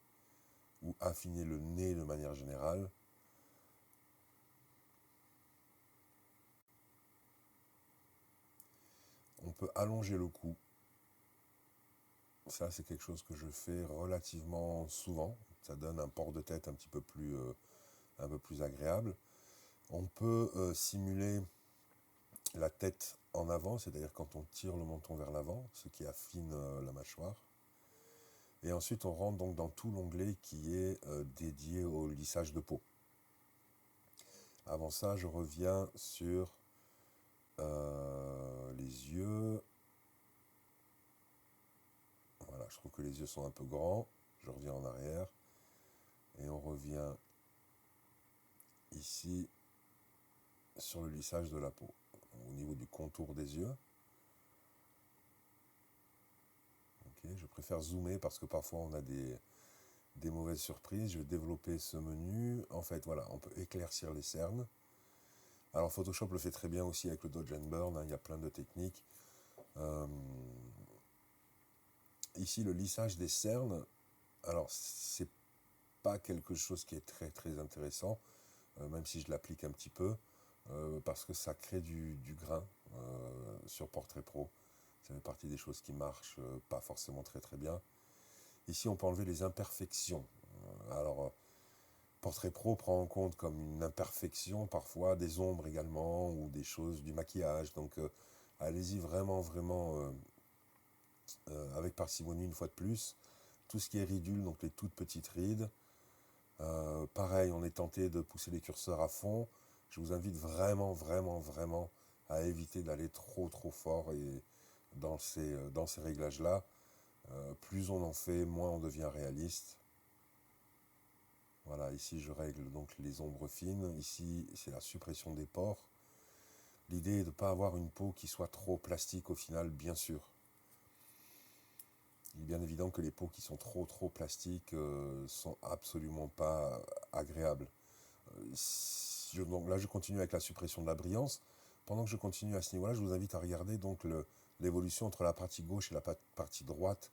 ou affiner le nez de manière générale. On peut allonger le cou. Ça, c'est quelque chose que je fais relativement souvent. Ça donne un port de tête un peu plus agréable. On peut simuler la tête en avant, c'est-à-dire quand on tire le menton vers l'avant, ce qui affine la mâchoire. Et ensuite, on rentre donc dans tout l'onglet qui est dédié au lissage de peau. Avant ça, je reviens sur les yeux. Voilà, je trouve que les yeux sont un peu grands. Je reviens en arrière et on revient ici sur le lissage de la peau, au niveau du contour des yeux. Okay, je préfère zoomer parce que parfois on a des mauvaises surprises. Je vais développer ce menu. En fait, voilà, on peut éclaircir les cernes. Alors Photoshop le fait très bien aussi avec le Dodge and Burn, hein, il y a plein de techniques. Ici, le lissage des cernes, alors c'est pas quelque chose qui est très très intéressant, même si je l'applique un petit peu, parce que ça crée du grain sur Portrait Pro. Ça fait partie des choses qui marchent pas forcément très très bien. Ici, on peut enlever les imperfections. Alors, Portrait Pro prend en compte comme une imperfection parfois des ombres également ou des choses du maquillage. Donc, allez-y vraiment vraiment avec parcimonie une fois de plus. Tout ce qui est ridule, donc les toutes petites rides. Pareil, on est tenté de pousser les curseurs à fond. Je vous invite vraiment, vraiment, vraiment à éviter d'aller trop, trop fort et dans ces réglages-là. Plus on en fait, moins on devient réaliste. Voilà, ici je règle donc les ombres fines. Ici, c'est la suppression des pores. L'idée est de ne pas avoir une peau qui soit trop plastique au final, bien sûr. Il est bien évident que les peaux qui sont trop trop plastiques sont absolument pas agréables. Donc là, je continue avec la suppression de la brillance. Pendant que je continue à ce niveau-là, je vous invite à regarder donc l'évolution entre la partie gauche et la partie droite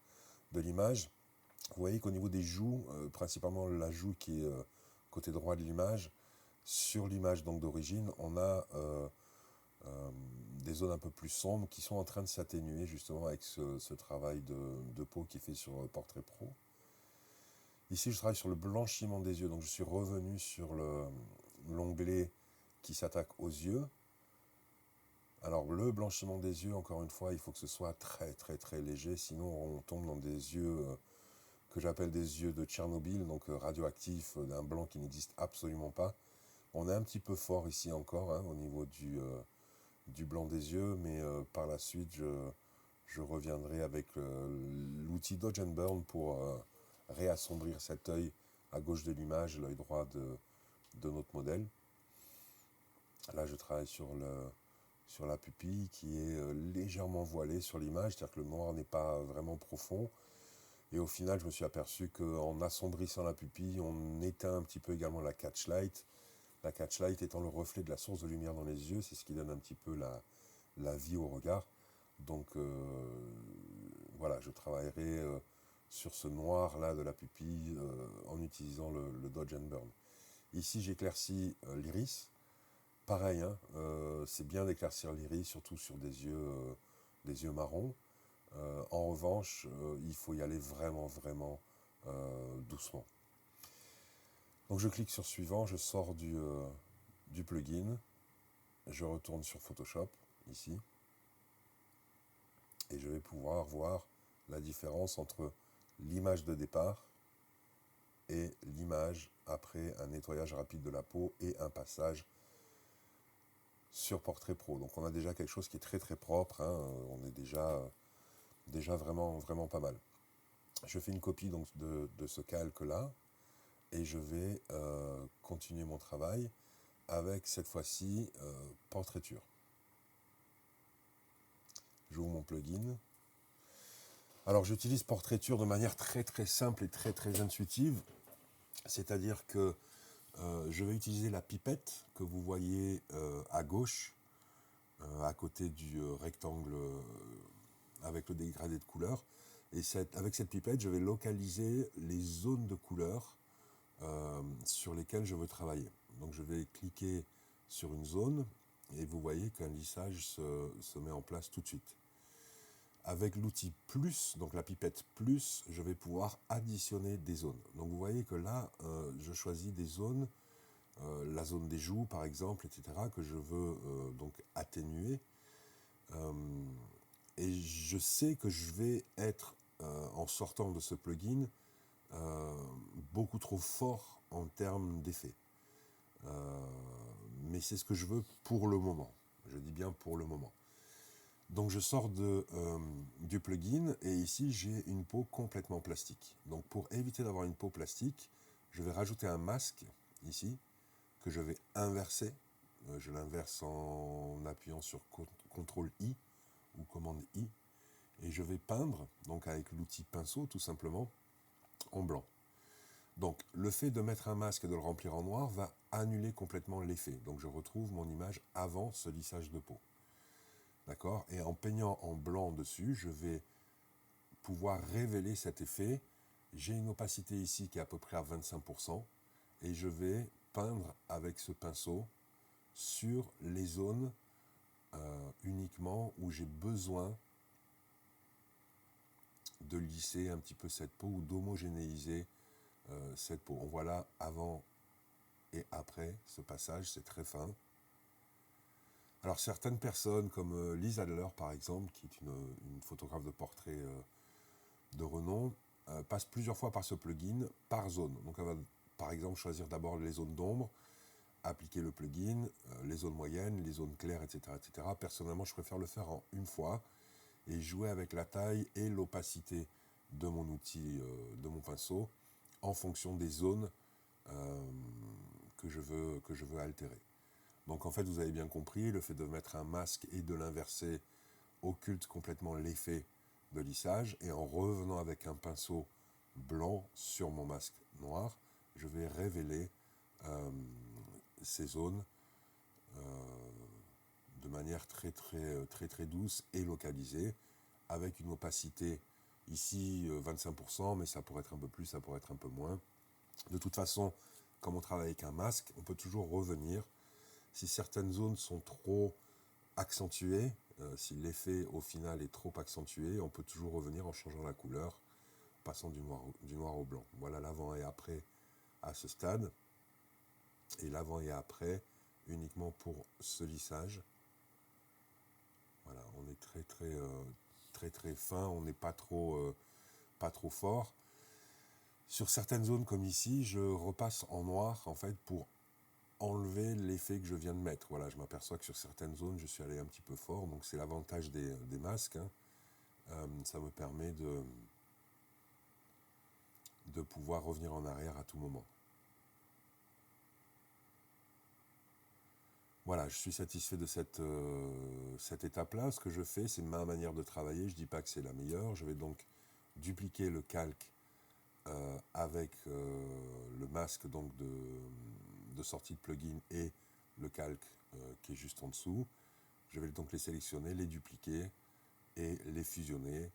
de l'image. Vous voyez qu'au niveau des joues, principalement la joue qui est côté droit de l'image, sur l'image donc d'origine, on a des zones un peu plus sombres qui sont en train de s'atténuer justement avec ce travail de peau qui est fait sur Portrait Pro. Ici, je travaille sur le blanchiment des yeux, donc je suis revenu sur l'onglet qui s'attaque aux yeux. Alors, le blanchiment des yeux, encore une fois, il faut que ce soit très très très léger, sinon on tombe dans des yeux que j'appelle des yeux de Tchernobyl, donc radioactifs, d'un blanc qui n'existe absolument pas. On est un petit peu fort ici encore, hein, au niveau du blanc des yeux, mais par la suite, je reviendrai avec l'outil Dodge and Burn pour réassombrir cet œil à gauche de l'image, l'œil droit de notre modèle. Là, je travaille sur la pupille qui est légèrement voilée sur l'image, c'est-à-dire que le noir n'est pas vraiment profond. Et au final, je me suis aperçu qu'en assombrissant la pupille, on éteint un petit peu également la catchlight. La catchlight étant le reflet de la source de lumière dans les yeux, c'est ce qui donne un petit peu la vie au regard. Donc voilà, je travaillerai sur ce noir-là de la pupille en utilisant le Dodge and Burn. Ici, j'éclaircis l'iris. Pareil, hein, c'est bien d'éclaircir l'iris, surtout sur des yeux marrons. En revanche, il faut y aller vraiment, vraiment doucement. Donc je clique sur suivant, je sors du plugin, je retourne sur Photoshop, ici, et je vais pouvoir voir la différence entre l'image de départ et l'image après un nettoyage rapide de la peau et un passage sur Portrait Pro. Donc on a déjà quelque chose qui est très très propre, hein, on est déjà vraiment, vraiment pas mal. Je fais une copie donc, de ce calque-là et je vais continuer mon travail avec cette fois-ci Portraiture. J'ouvre mon plugin. Alors j'utilise Portraiture de manière très très simple et très très intuitive, c'est-à-dire que je vais utiliser la pipette que vous voyez à gauche, à côté du rectangle avec le dégradé de couleur. Et avec cette pipette, je vais localiser les zones de couleur sur lesquelles je veux travailler. Donc je vais cliquer sur une zone et vous voyez qu'un lissage se met en place tout de suite. Avec l'outil plus, donc la pipette plus, je vais pouvoir additionner des zones. Donc vous voyez que là, je choisis des zones, la zone des joues par exemple, etc., que je veux donc atténuer. Et je sais que je vais être, en sortant de ce plugin, beaucoup trop fort en termes d'effet. Mais c'est ce que je veux pour le moment. Je dis bien pour le moment. Donc je sors du plugin et ici j'ai une peau complètement plastique. Donc pour éviter d'avoir une peau plastique, je vais rajouter un masque ici que je vais inverser. Je l'inverse en appuyant sur CTRL I ou commande I et je vais peindre, donc avec l'outil pinceau tout simplement, en blanc. Donc le fait de mettre un masque et de le remplir en noir va annuler complètement l'effet. Donc je retrouve mon image avant ce lissage de peau. D'accord? Et en peignant en blanc dessus, je vais pouvoir révéler cet effet. J'ai une opacité ici qui est à peu près à 25% et je vais peindre avec ce pinceau sur les zones uniquement où j'ai besoin de lisser un petit peu cette peau ou d'homogénéiser cette peau. On voit là avant et après ce passage, c'est très fin. Alors certaines personnes comme Lise Adler par exemple, qui est une photographe de portrait de renom, passe plusieurs fois par ce plugin par zone. Donc elle va par exemple choisir d'abord les zones d'ombre, appliquer le plugin, les zones moyennes, les zones claires, etc., etc. Personnellement, je préfère le faire en une fois et jouer avec la taille et l'opacité de mon outil, de mon pinceau, en fonction des zones que je veux altérer. Donc en fait, vous avez bien compris, le fait de mettre un masque et de l'inverser occulte complètement l'effet de lissage, et en revenant avec un pinceau blanc sur mon masque noir, je vais révéler ces zones de manière très douce et localisée, avec une opacité ici 25%, mais ça pourrait être un peu plus, ça pourrait être un peu moins. De toute façon, comme on travaille avec un masque, on peut toujours revenir. Si certaines zones sont trop accentuées, si l'effet au final est trop accentué, on peut toujours revenir en changeant la couleur, passant du noir au blanc. Voilà l'avant et après à ce stade, et l'avant et après uniquement pour ce lissage. Voilà, on est très fin, on n'est pas trop fort. Sur certaines zones comme ici, je repasse en noir en fait pour enlever l'effet que je viens de mettre. Voilà, je m'aperçois que sur certaines zones, je suis allé un petit peu fort, donc c'est l'avantage des masques. Hein. Ça me permet de pouvoir revenir en arrière à tout moment. Voilà, je suis satisfait de cette étape-là. Ce que je fais, c'est ma manière de travailler. Je ne dis pas que c'est la meilleure. Je vais donc dupliquer le calque avec le masque donc de sortie de plugin et le calque qui est juste en dessous. Je vais donc les sélectionner, les dupliquer et les fusionner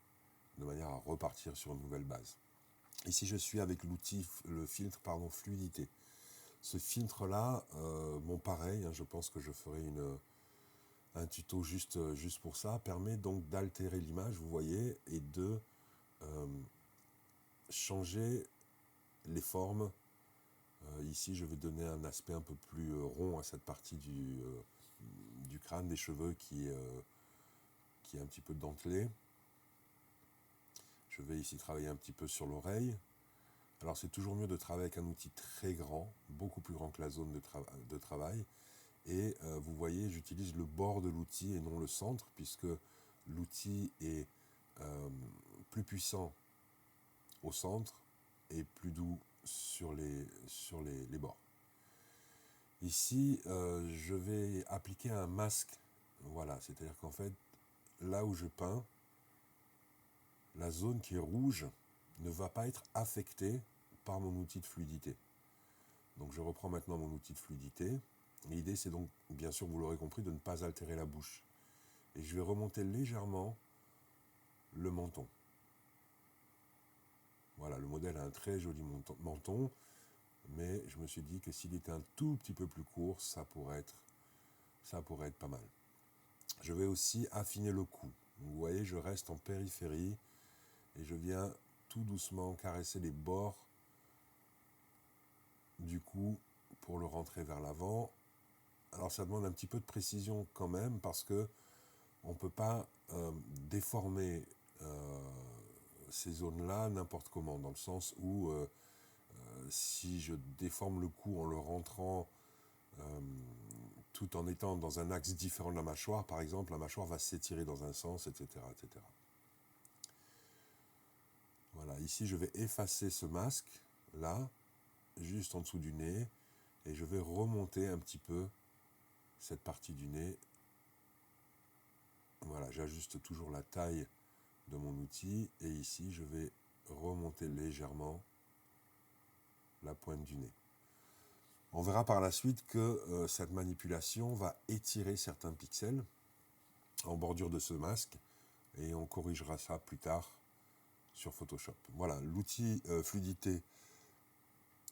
de manière à repartir sur une nouvelle base. Ici, je suis avec l'outil, le filtre, fluidité. Ce filtre-là, bon pareil, hein, je pense que je ferai un tuto juste pour ça, permet donc d'altérer l'image, vous voyez, et de changer les formes. Ici, je vais donner un aspect un peu plus rond à cette partie du crâne, des cheveux qui est un petit peu dentelé. Je vais ici travailler un petit peu sur l'oreille. Alors c'est toujours mieux de travailler avec un outil très grand, beaucoup plus grand que la zone de travail. Et vous voyez, j'utilise le bord de l'outil et non le centre, puisque l'outil est plus puissant au centre et plus doux sur les bords. Ici, je vais appliquer un masque. Voilà, c'est-à-dire qu'en fait, là où je peins, la zone qui est rouge ne va pas être affectée par mon outil de fluidité. Donc je reprends maintenant mon outil de fluidité. L'idée c'est donc, bien sûr vous l'aurez compris, de ne pas altérer la bouche. Et je vais remonter légèrement le menton. Voilà, le modèle a un très joli menton, mais je me suis dit que s'il était un tout petit peu plus court, ça pourrait être pas mal. Je vais aussi affiner le cou. Vous voyez, je reste en périphérie et je viens tout doucement caresser les bords du cou pour le rentrer vers l'avant. Alors ça demande un petit peu de précision quand même parce que on ne peut pas déformer ces zones-là n'importe comment, dans le sens où si je déforme le cou en le rentrant tout en étant dans un axe différent de la mâchoire. Par exemple, la mâchoire va s'étirer dans un sens, etc., etc. Voilà, ici je vais effacer ce masque, là, juste en dessous du nez, et je vais remonter un petit peu cette partie du nez. Voilà, j'ajuste toujours la taille de mon outil, et ici je vais remonter légèrement la pointe du nez. On verra par la suite que cette manipulation va étirer certains pixels en bordure de ce masque, et on corrigera ça plus tard sur Photoshop. Voilà, l'outil fluidité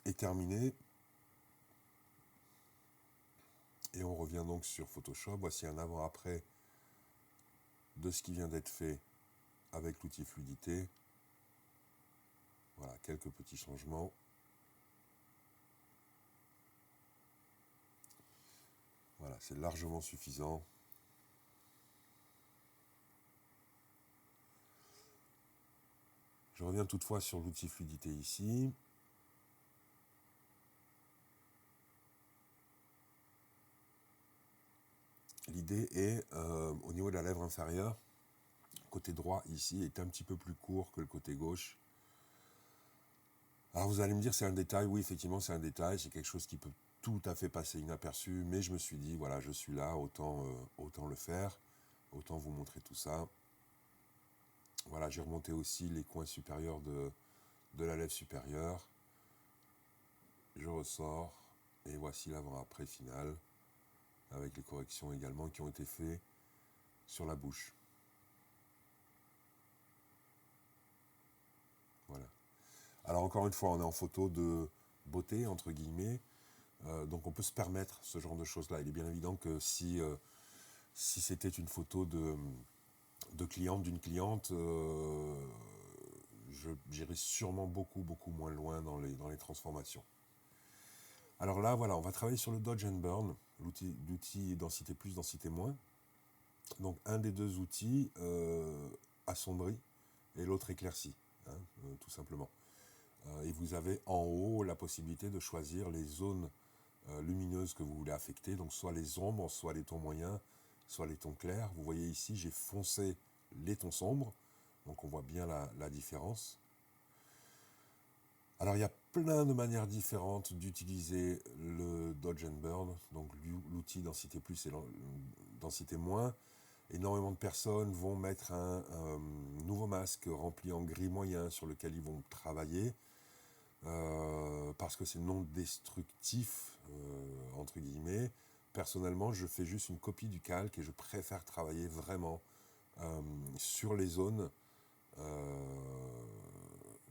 est terminé. Et on revient donc sur Photoshop. Voici un avant-après de ce qui vient d'être fait avec l'outil fluidité. Voilà, quelques petits changements. Voilà, c'est largement suffisant. Je reviens toutefois sur l'outil fluidité ici. L'idée est, au niveau de la lèvre inférieure, le côté droit ici est un petit peu plus court que le côté gauche. Alors vous allez me dire c'est un détail, oui effectivement c'est un détail, c'est quelque chose qui peut tout à fait passer inaperçu, mais je me suis dit voilà je suis là, autant le faire, autant vous montrer tout ça. Voilà, j'ai remonté aussi les coins supérieurs de la lèvre supérieure. Je ressors et voici l'avant-après final avec les corrections également qui ont été faites sur la bouche. Voilà. Alors encore une fois, on est en photo de beauté entre guillemets, donc on peut se permettre ce genre de choses-là. Il est bien évident que si c'était une photo d'une cliente, j'irais sûrement beaucoup moins loin dans les transformations. Alors là, voilà, on va travailler sur le Dodge and Burn, l'outil densité plus, densité moins. Donc un des deux outils assombrit et l'autre éclaircit, hein, tout simplement. Et vous avez en haut la possibilité de choisir les zones lumineuses que vous voulez affecter, donc soit les ombres, soit les tons moyens, soit les tons clairs. Vous voyez ici, j'ai foncé les tons sombres, donc on voit bien la différence. Alors il y a plein de manières différentes d'utiliser le Dodge and Burn, donc l'outil densité plus et densité moins. Énormément de personnes vont mettre un nouveau masque rempli en gris moyen sur lequel ils vont travailler parce que c'est non destructif, entre guillemets. Personnellement, je fais juste une copie du calque et je préfère travailler vraiment sur les zones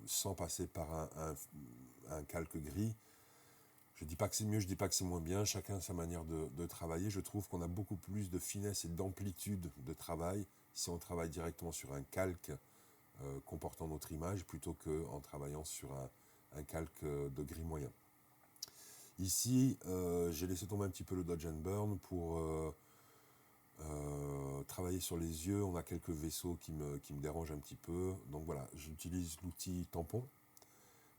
sans passer par un calque gris. Je ne dis pas que c'est mieux, je ne dis pas que c'est moins bien, chacun a sa manière de travailler. Je trouve qu'on a beaucoup plus de finesse et d'amplitude de travail si on travaille directement sur un calque comportant notre image plutôt qu'en travaillant sur un calque de gris moyen. Ici, j'ai laissé tomber un petit peu le Dodge and Burn pour travailler sur les yeux. On a quelques vaisseaux qui me dérangent un petit peu. Donc voilà, j'utilise l'outil tampon.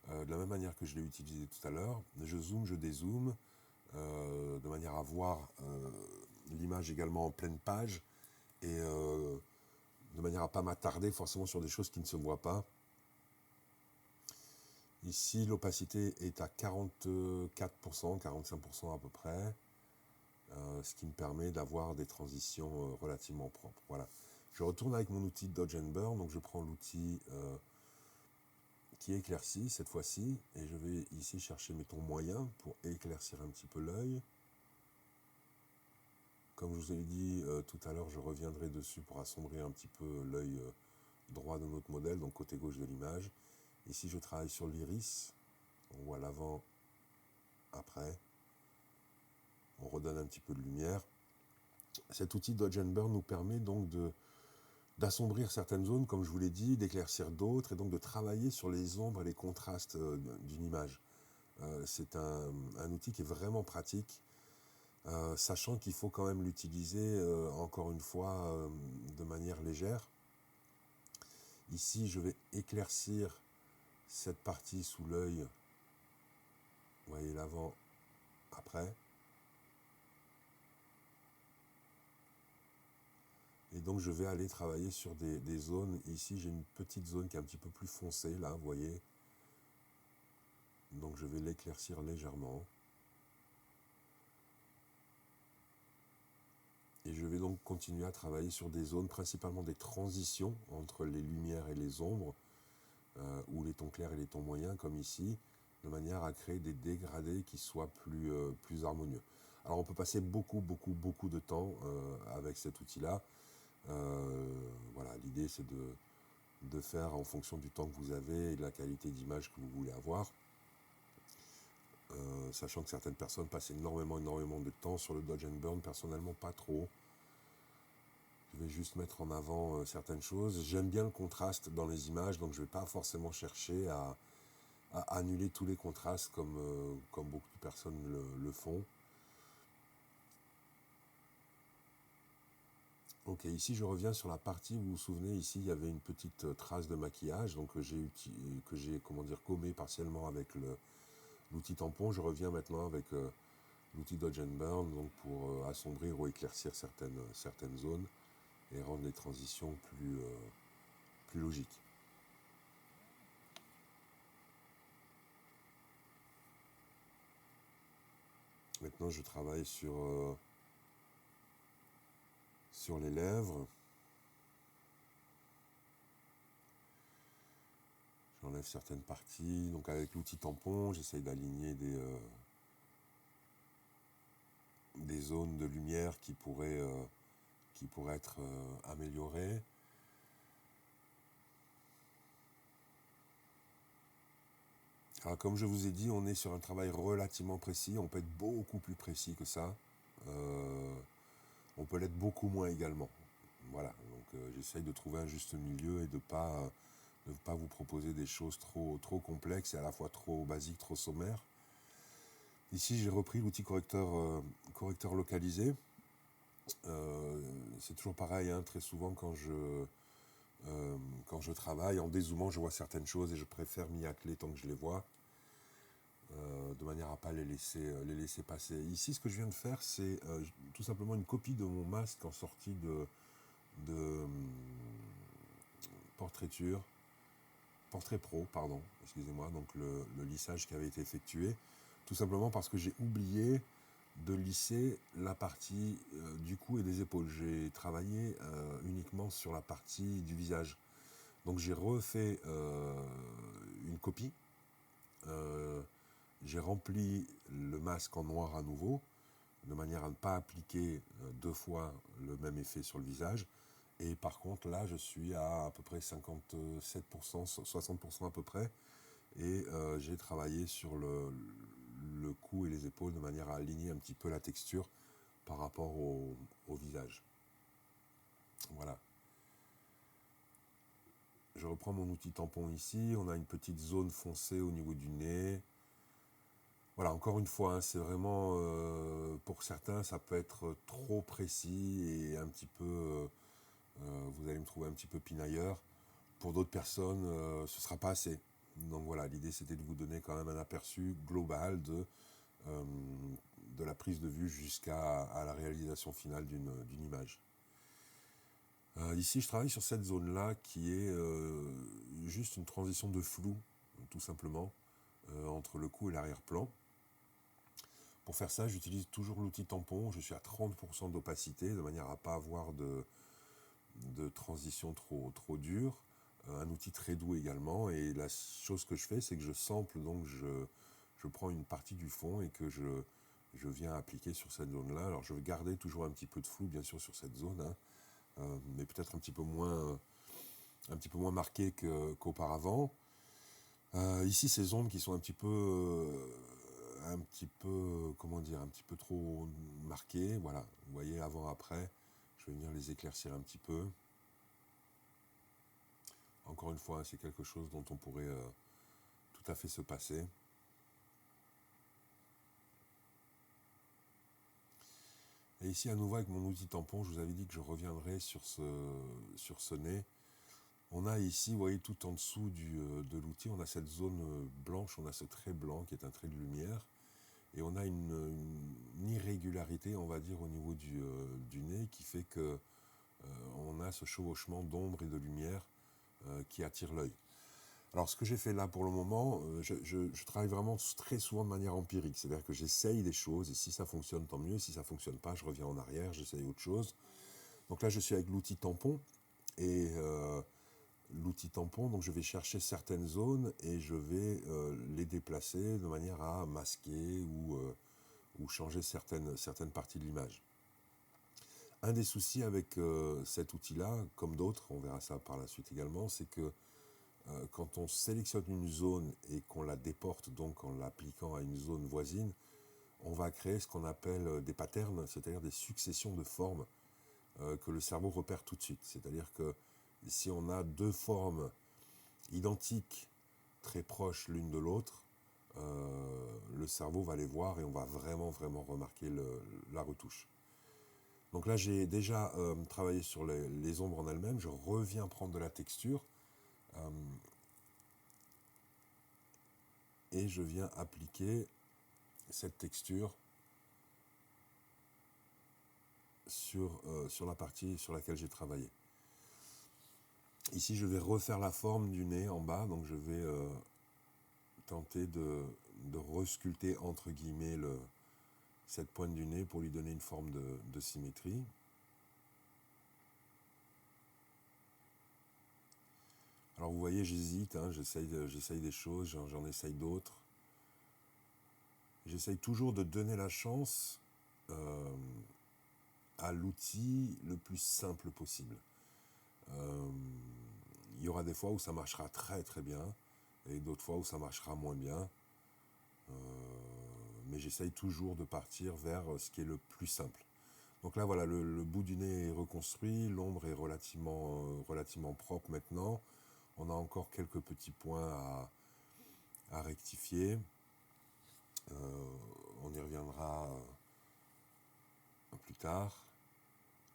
De la même manière que je l'ai utilisé tout à l'heure, je zoome, je dézoome, de manière à voir l'image également en pleine page, et de manière à ne pas m'attarder forcément sur des choses qui ne se voient pas. Ici, l'opacité est à 44%, 45% à peu près, ce qui me permet d'avoir des transitions relativement propres. Voilà. Je retourne avec mon outil Dodge and Burn, donc je prends l'outil qui éclaircit cette fois-ci, et je vais ici chercher mes tons moyens pour éclaircir un petit peu l'œil. Comme je vous ai dit tout à l'heure, je reviendrai dessus pour assombrir un petit peu l'œil droit de notre modèle, donc côté gauche de l'image. Ici, je travaille sur l'iris. On voit l'avant, après. On redonne un petit peu de lumière. Cet outil Dodge and Burn nous permet donc d'assombrir certaines zones, comme je vous l'ai dit, d'éclaircir d'autres, et donc de travailler sur les ombres et les contrastes d'une image. C'est un outil qui est vraiment pratique, sachant qu'il faut quand même l'utiliser, encore une fois, de manière légère. Ici, je vais éclaircir cette partie sous l'œil. Vous voyez l'avant, après. donc je vais aller travailler sur des zones. Ici j'ai une petite zone qui est un petit peu plus foncée là, vous voyez. Donc je vais l'éclaircir légèrement. Et je vais donc continuer à travailler sur des zones, principalement des transitions entre les lumières et les ombres, ou les tons clairs et les tons moyens, comme ici, de manière à créer des dégradés qui soient plus harmonieux. Alors on peut passer beaucoup de temps avec cet outil-là. Voilà, l'idée c'est de faire en fonction du temps que vous avez et de la qualité d'image que vous voulez avoir. Sachant que certaines personnes passent énormément de temps sur le Dodge and Burn, personnellement pas trop. Je vais juste mettre en avant certaines choses. J'aime bien le contraste dans les images, donc je ne vais pas forcément chercher à annuler tous les contrastes comme beaucoup de personnes le font. Ok, ici je reviens sur la partie, vous vous souvenez, ici il y avait une petite trace de maquillage, donc que j'ai gommé partiellement avec l'outil tampon. Je reviens maintenant avec l'outil Dodge and Burn, donc pour assombrir ou éclaircir certaines zones et rendre les transitions plus logiques. Maintenant je travaille sur les lèvres. J'enlève certaines parties. Donc avec l'outil tampon, j'essaye d'aligner des zones de lumière qui pourraient être améliorées. Alors comme je vous ai dit, on est sur un travail relativement précis. On peut être beaucoup plus précis que ça. On peut l'être beaucoup moins également. Voilà, donc j'essaye de trouver un juste milieu et de ne pas vous proposer des choses trop complexes et à la fois trop basiques, trop sommaires. Ici, j'ai repris l'outil correcteur localisé. C'est toujours pareil, hein, très souvent quand je travaille, en dézoomant, je vois certaines choses et je préfère m'y atteler tant que je les vois, de manière à ne pas les laisser passer. Ici, ce que je viens de faire, c'est tout simplement une copie de mon masque en sortie de portrait pro, pardon, excusez-moi, donc le lissage qui avait été effectué, tout simplement parce que j'ai oublié de lisser la partie du cou et des épaules. J'ai travaillé uniquement sur la partie du visage. Donc j'ai refait une copie. J'ai rempli le masque en noir à nouveau, de manière à ne pas appliquer deux fois le même effet sur le visage. Et par contre, là, je suis à peu près 57%, 60% à peu près. Et j'ai travaillé sur le cou et les épaules de manière à aligner un petit peu la texture par rapport au visage. Voilà. Je reprends mon outil tampon ici. On a une petite zone foncée au niveau du nez. Voilà, encore une fois, hein, c'est vraiment, pour certains, ça peut être trop précis et un petit peu, vous allez me trouver un petit peu pinailleur. Pour d'autres personnes, ce ne sera pas assez. Donc voilà, l'idée c'était de vous donner quand même un aperçu global de la prise de vue jusqu'à la réalisation finale d'une image. Ici, je travaille sur cette zone-là qui est juste une transition de flou, tout simplement, entre le cou et l'arrière-plan. Pour faire ça, j'utilise toujours l'outil tampon. Je suis à 30% d'opacité, de manière à ne pas avoir de transition trop dure. Un outil très doux également. Et la chose que je fais, c'est que je sample, donc je prends une partie du fond et que je viens appliquer sur cette zone-là. Alors je vais garder toujours un petit peu de flou, bien sûr, sur cette zone, hein, mais peut-être un petit peu moins marqué qu'auparavant. Ici, ces ombres qui sont un petit peu, comment dire, un petit peu trop marquées. Voilà, vous voyez, avant-après, je vais venir les éclaircir un petit peu. Encore une fois, c'est quelque chose dont on pourrait tout à fait se passer. Et ici, à nouveau, avec mon outil tampon, je vous avais dit que je reviendrai sur ce nez. On a ici, vous voyez, tout en dessous de l'outil, on a cette zone blanche, on a ce trait blanc qui est un trait de lumière. Et on a une irrégularité, on va dire, au niveau du nez qui fait que on a ce chevauchement d'ombre et de lumière qui attire l'œil. Alors ce que j'ai fait là pour le moment, je travaille vraiment très souvent de manière empirique, c'est-à-dire que j'essaye des choses et si ça fonctionne tant mieux, si ça fonctionne pas, je reviens en arrière, j'essaye autre chose. Donc là je suis avec l'outil tampon et l'outil tampon, donc je vais chercher certaines zones et je vais les déplacer de manière à masquer ou changer certaines parties de l'image. Un des soucis avec cet outil-là, comme d'autres, on verra ça par la suite également, c'est que quand on sélectionne une zone et qu'on la déporte donc en l'appliquant à une zone voisine, on va créer ce qu'on appelle des patterns, c'est-à-dire des successions de formes que le cerveau repère tout de suite. C'est-à-dire que si on a deux formes identiques, très proches l'une de l'autre, le cerveau va les voir et on va vraiment remarquer la retouche. Donc là j'ai déjà travaillé sur les ombres en elles-mêmes, je reviens prendre de la texture et je viens appliquer cette texture sur la partie sur laquelle j'ai travaillé. Ici je vais refaire la forme du nez en bas, donc je vais tenter de resculpter entre guillemets cette pointe du nez pour lui donner une forme de symétrie. Alors vous voyez, j'hésite, hein, j'essaye des choses, j'en essaye d'autres. J'essaye toujours de donner la chance à l'outil le plus simple possible. Il y aura des fois où ça marchera très très bien et d'autres fois où ça marchera moins bien. Mais j'essaye toujours de partir vers ce qui est le plus simple. Donc là voilà, le bout du nez est reconstruit, l'ombre est relativement propre maintenant. On a encore quelques petits points à rectifier. On y reviendra plus tard.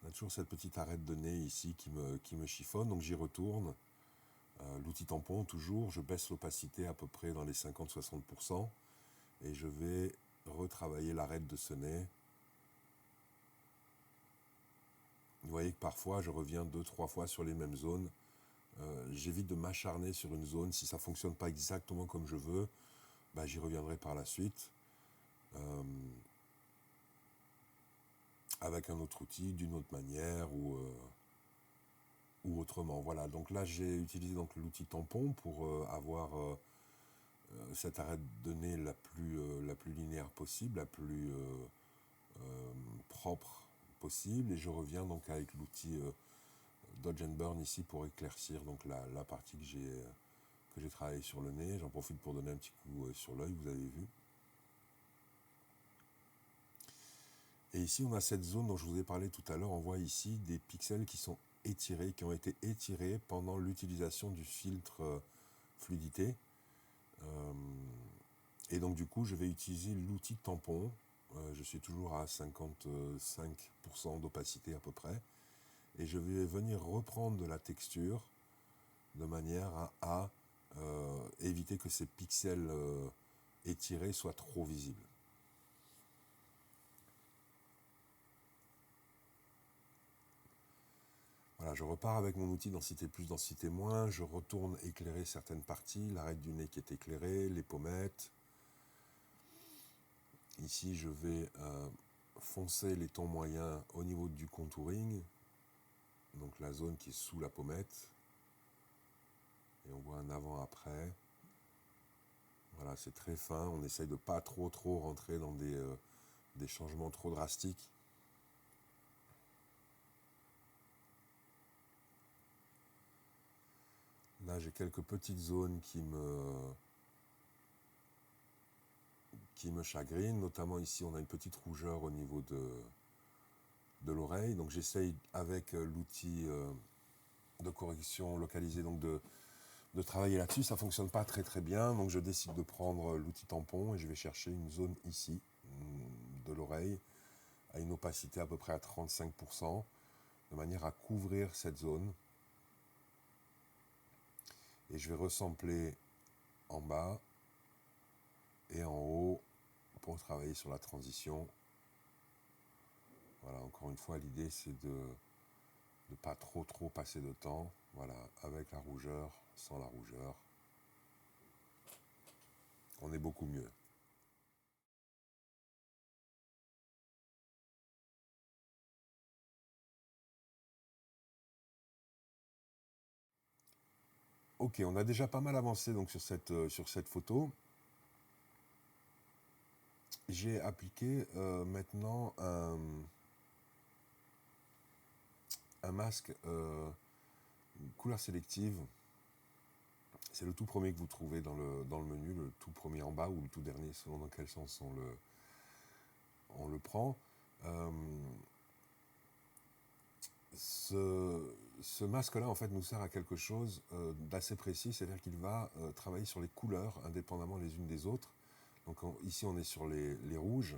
On a toujours cette petite arête de nez ici qui me chiffonne, donc j'y retourne. L'outil tampon, toujours, je baisse l'opacité à peu près dans les 50-60% et je vais retravailler l'arête de ce nez. Vous voyez que parfois je reviens 2-3 fois sur les mêmes zones. J'évite de m'acharner sur une zone. Si ça ne fonctionne pas exactement comme je veux, bah, j'y reviendrai par la suite. Avec un autre outil, d'une autre manière ou autrement. Voilà, donc là j'ai utilisé donc l'outil tampon pour avoir cette arête de nez la plus linéaire possible, la plus propre possible, et je reviens donc avec l'outil Dodge and Burn ici pour éclaircir donc la partie que j'ai travaillé sur le nez. J'en profite pour donner un petit coup sur l'œil, vous avez vu. Et ici on a cette zone dont je vous ai parlé tout à l'heure. On voit ici des pixels qui sont étirés, qui ont été étirés pendant l'utilisation du filtre fluidité. Et donc du coup je vais utiliser l'outil tampon. Je suis toujours à 55% d'opacité à peu près. Et je vais venir reprendre de la texture de manière à éviter que ces pixels étirés soient trop visibles. Voilà, je repars avec mon outil densité plus, densité moins, je retourne éclairer certaines parties, l'arête du nez qui est éclairée, les pommettes. Ici, je vais foncer les tons moyens au niveau du contouring, donc la zone qui est sous la pommette. Et on voit un avant-après. Voilà, c'est très fin, on essaye de pas trop rentrer dans des changements trop drastiques. Là, j'ai quelques petites zones qui me chagrinent, notamment ici, on a une petite rougeur au niveau de l'oreille. Donc, j'essaye avec l'outil de correction localisé donc de travailler là-dessus. Ça ne fonctionne pas très bien, donc je décide de prendre l'outil tampon et je vais chercher une zone ici de l'oreille à une opacité à peu près à 35%, de manière à couvrir cette zone. Et je vais ressampler en bas et en haut pour travailler sur la transition. Voilà, encore une fois, l'idée c'est de pas trop passer de temps. Voilà, avec la rougeur, sans la rougeur, on est beaucoup mieux. Ok, on a déjà pas mal avancé donc sur cette photo. J'ai appliqué maintenant un masque couleur sélective. C'est le tout premier que vous trouvez dans le menu, le tout premier en bas ou le tout dernier, selon dans quel sens on le prend. Euh, ce masque-là, en fait, nous sert à quelque chose d'assez précis, c'est-à-dire qu'il va travailler sur les couleurs indépendamment les unes des autres. Donc ici, on est sur les rouges,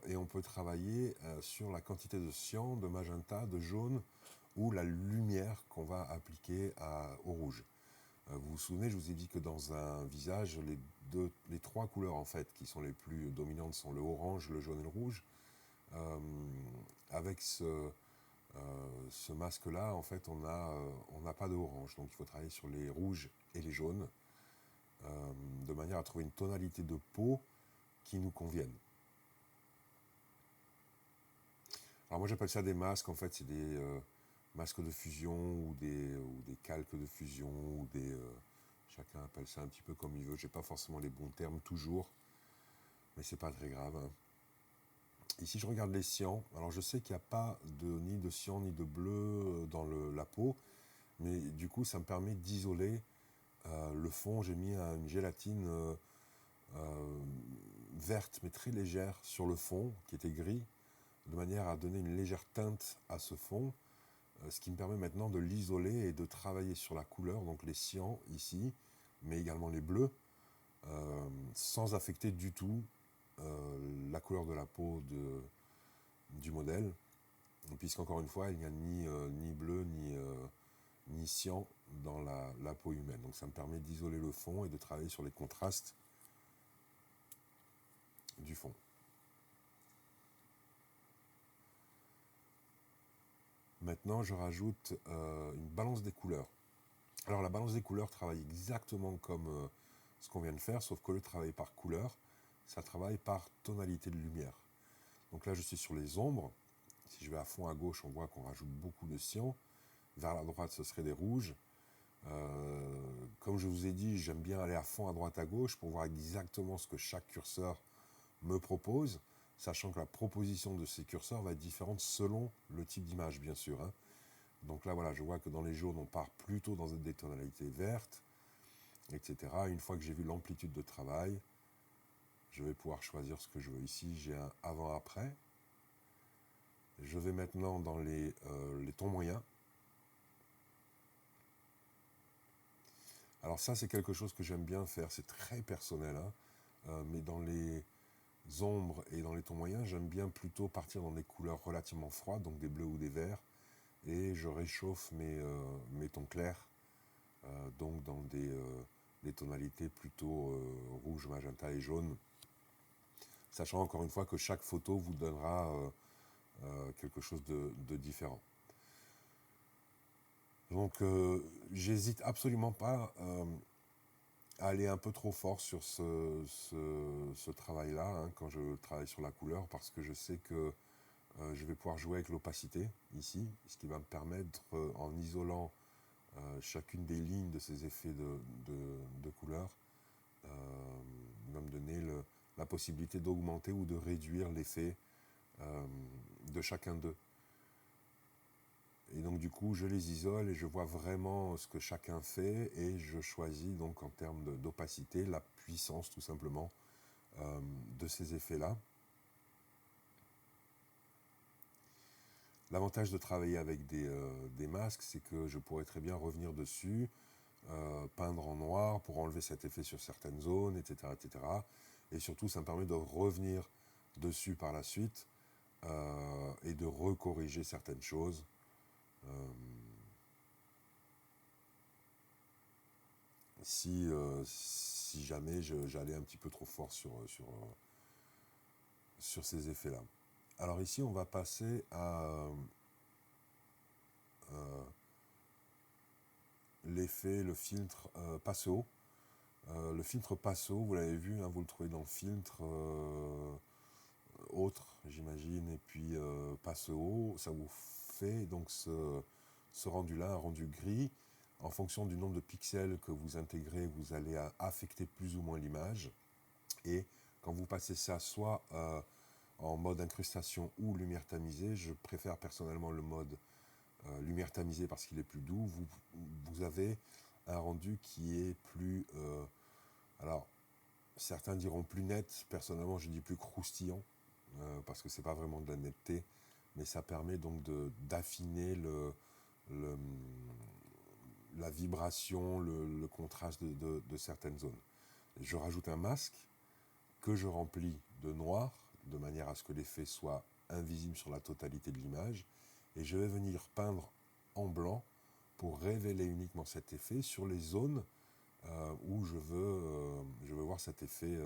et on peut travailler sur la quantité de cyan, de magenta, de jaune, ou la lumière qu'on va appliquer au rouge. Vous vous souvenez, je vous ai dit que dans un visage, les trois couleurs en fait qui sont les plus dominantes sont le orange, le jaune et le rouge. Avec ce masque-là, en fait, on n'a pas de orange, donc il faut travailler sur les rouges et les jaunes, de manière à trouver une tonalité de peau qui nous convienne. Alors moi j'appelle ça des masques, en fait c'est des masques de fusion ou des calques de fusion, chacun appelle ça un petit peu comme il veut, j'ai pas forcément les bons termes toujours, mais c'est pas très grave, hein. Ici je regarde les cyans, alors je sais qu'il n'y a pas ni de cyan ni de bleu dans la peau, mais du coup ça me permet d'isoler le fond. J'ai mis une gélatine verte mais très légère sur le fond qui était gris, de manière à donner une légère teinte à ce fond, ce qui me permet maintenant de l'isoler et de travailler sur la couleur, donc les cyans ici, mais également les bleus, sans affecter du tout la couleur de la peau du modèle, puisqu'encore une fois, il n'y a ni bleu ni cyan dans la peau humaine. Donc ça me permet d'isoler le fond et de travailler sur les contrastes du fond. Maintenant, je rajoute une balance des couleurs. Alors la balance des couleurs travaille exactement comme ce qu'on vient de faire, sauf qu'au lieu de travailler par couleur, ça travaille par tonalité de lumière. Donc là, je suis sur les ombres. Si je vais à fond à gauche, on voit qu'on rajoute beaucoup de cyan. Vers la droite, ce serait des rouges. Comme je vous ai dit, j'aime bien aller à fond à droite à gauche pour voir exactement ce que chaque curseur me propose, sachant que la proposition de ces curseurs va être différente selon le type d'image, bien sûr, hein. Donc là, voilà, je vois que dans les jaunes, on part plutôt dans des tonalités vertes, etc. Une fois que j'ai vu l'amplitude de travail, je vais pouvoir choisir ce que je veux. Ici, j'ai un avant-après. Je vais maintenant dans les tons moyens. Alors ça, c'est quelque chose que j'aime bien faire, c'est très personnel, hein. Mais dans les ombres et dans les tons moyens, j'aime bien plutôt partir dans des couleurs relativement froides, donc des bleus ou des verts, et je réchauffe mes tons clairs, donc dans des tonalités plutôt rouge, magenta et jaune, sachant encore une fois que chaque photo vous donnera quelque chose de différent. Donc j'hésite absolument pas à aller un peu trop fort sur ce travail-là, hein, quand je travaille sur la couleur, parce que je sais que je vais pouvoir jouer avec l'opacité ici, ce qui va me permettre, en isolant chacune des lignes de ces effets de couleur, va me donner la possibilité d'augmenter ou de réduire l'effet de chacun d'eux. Et donc du coup, je les isole et je vois vraiment ce que chacun fait, et je choisis donc en termes d'opacité la puissance tout simplement de ces effets-là. L'avantage de travailler avec des masques, c'est que je pourrais très bien revenir dessus, peindre en noir pour enlever cet effet sur certaines zones, etc., etc. Et surtout, ça me permet de revenir dessus par la suite et de recorriger certaines choses. Si jamais j'allais un petit peu trop fort sur ces effets-là. Alors ici, on va passer à l'effet, le filtre Passo. Le filtre Passo, vous l'avez vu, hein, vous le trouvez dans le filtre autre, j'imagine, et puis Passo, ça vous fait donc ce rendu-là, un rendu gris. En fonction du nombre de pixels que vous intégrez, vous allez affecter plus ou moins l'image. Et quand vous passez ça soit en mode incrustation ou lumière tamisée, je préfère personnellement le mode lumière tamisée parce qu'il est plus doux, vous avez un rendu qui est plus... alors, certains diront plus net, personnellement je dis plus croustillant, parce que c'est pas vraiment de la netteté, mais ça permet donc d'affiner le, la vibration, le contraste de certaines zones. Je rajoute un masque que je remplis de noir, de manière à ce que l'effet soit invisible sur la totalité de l'image, et je vais venir peindre en blanc pour révéler uniquement cet effet sur les zones où je veux voir cet effet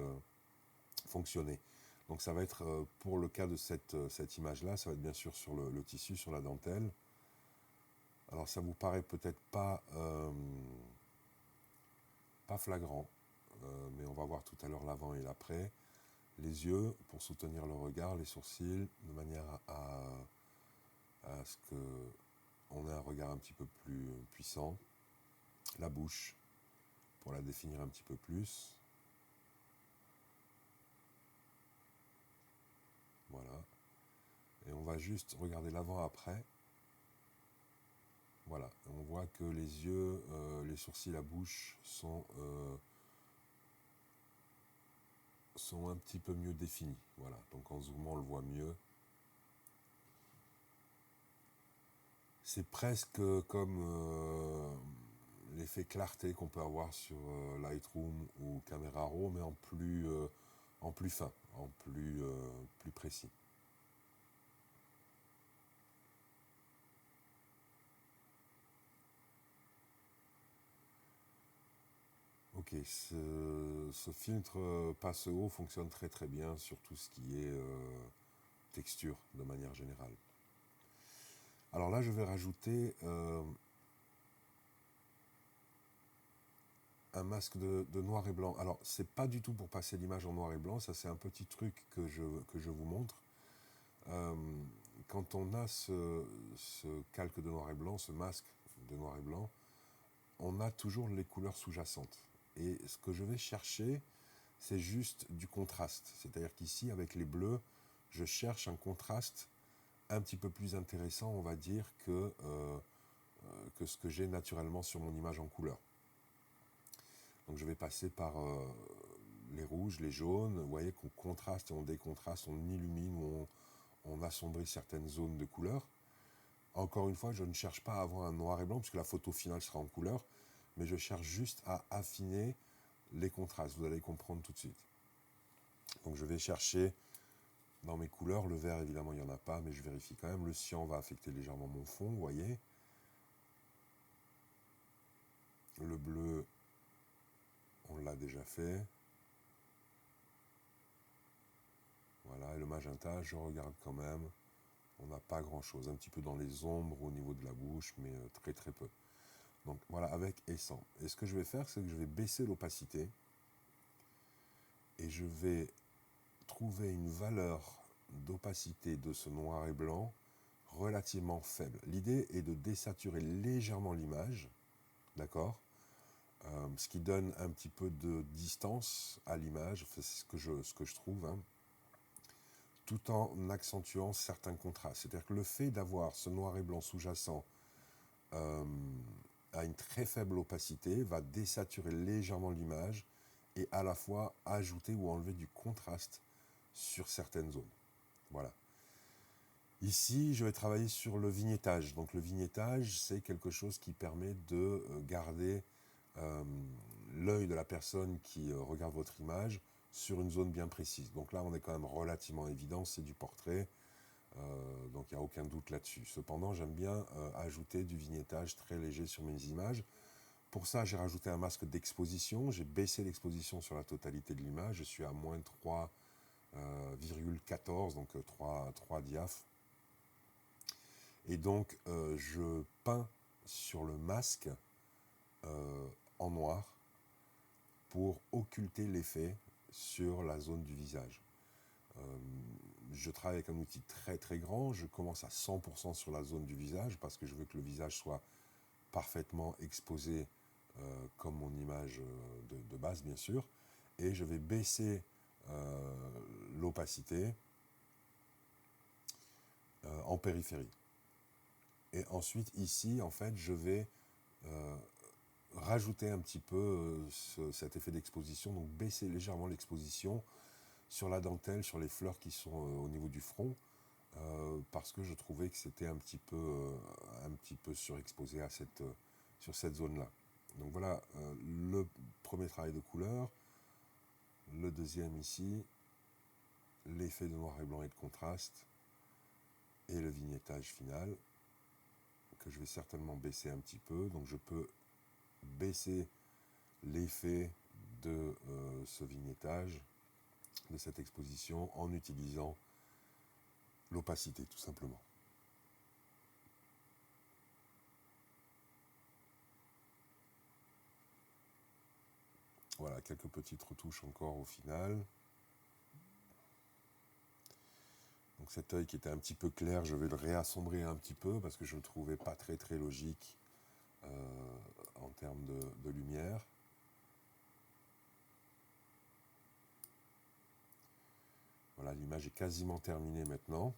fonctionner. Donc ça va être, pour le cas de cette image-là, ça va être bien sûr sur le tissu, sur la dentelle. Alors ça vous paraît peut-être pas flagrant, mais on va voir tout à l'heure l'avant et l'après. Les yeux pour soutenir le regard, les sourcils, de manière à ce qu'on ait un regard un petit peu plus puissant. La bouche, pour la définir un petit peu plus. Voilà. Et on va juste regarder l'avant-après. Voilà. Et on voit que les yeux, les sourcils, la bouche sont un petit peu mieux définis. Voilà. Donc en zoomant, on le voit mieux. C'est presque comme l'effet clarté qu'on peut avoir sur Lightroom ou Camera Raw, mais en plus fin, en plus précis. Ok, ce filtre Passo fonctionne très très bien sur tout ce qui est texture de manière générale. Alors là, je vais rajouter un masque de noir et blanc. Alors, c'est pas du tout pour passer l'image en noir et blanc, ça c'est un petit truc que je vous montre. Quand on a ce calque de noir et blanc, ce masque de noir et blanc, on a toujours les couleurs sous-jacentes. Et ce que je vais chercher, c'est juste du contraste. C'est-à-dire qu'ici, avec les bleus, je cherche un contraste un petit peu plus intéressant, on va dire, que ce que j'ai naturellement sur mon image en couleur. Donc je vais passer par les rouges, les jaunes. Vous voyez qu'on contraste et on décontraste, on illumine ou on assombrit certaines zones de couleur. Encore une fois, je ne cherche pas à avoir un noir et blanc, puisque la photo finale sera en couleur, mais je cherche juste à affiner les contrastes. Vous allez comprendre tout de suite. Donc je vais chercher dans mes couleurs, le vert évidemment il n'y en a pas, mais je vérifie quand même. Le cyan va affecter légèrement mon fond, vous voyez. Le bleu, on l'a déjà fait. Voilà, et le magenta, je regarde quand même. On n'a pas grand chose, un petit peu dans les ombres au niveau de la bouche, mais très très peu. Donc voilà, avec et sans. Et ce que je vais faire, c'est que je vais baisser l'opacité et je vais trouver une valeur d'opacité de ce noir et blanc relativement faible. L'idée est de désaturer légèrement l'image, d'accord, ce qui donne un petit peu de distance à l'image, c'est ce que je trouve, hein, tout en accentuant certains contrastes. C'est-à-dire que le fait d'avoir ce noir et blanc sous-jacent à une très faible opacité va désaturer légèrement l'image et à la fois ajouter ou enlever du contraste sur certaines zones. Voilà. Ici, je vais travailler sur le vignettage. Donc le vignettage, c'est quelque chose qui permet de garder l'œil de la personne qui regarde votre image sur une zone bien précise. Donc là, on est quand même relativement évident, c'est du portrait, donc il n'y a aucun doute là-dessus. Cependant, j'aime bien ajouter du vignettage très léger sur mes images. Pour ça, j'ai rajouté un masque d'exposition, j'ai baissé l'exposition sur la totalité de l'image, je suis à moins 3,14, donc 3 diaphes. Et donc, je peins sur le masque en noir pour occulter l'effet sur la zone du visage. Je travaille avec un outil très très grand, je commence à 100% sur la zone du visage parce que je veux que le visage soit parfaitement exposé comme mon image de base bien sûr, et je vais baisser l'opacité en périphérie. Et ensuite ici en fait je vais rajouter un petit peu cet effet d'exposition, donc baisser légèrement l'exposition sur la dentelle, sur les fleurs qui sont au niveau du front, parce que je trouvais que c'était un petit peu surexposé sur cette zone-là. Donc voilà le premier travail de couleur, le deuxième ici, l'effet de noir et blanc et de contraste, et le vignettage final, que je vais certainement baisser un petit peu. Donc je peux baisser l'effet de ce vignettage, de cette exposition, en utilisant l'opacité tout simplement. Voilà, quelques petites retouches encore au final. Donc cet œil qui était un petit peu clair, je vais le réassombrir un petit peu parce que je ne le trouvais pas très très logique en termes de lumière. Voilà, l'image est quasiment terminée maintenant.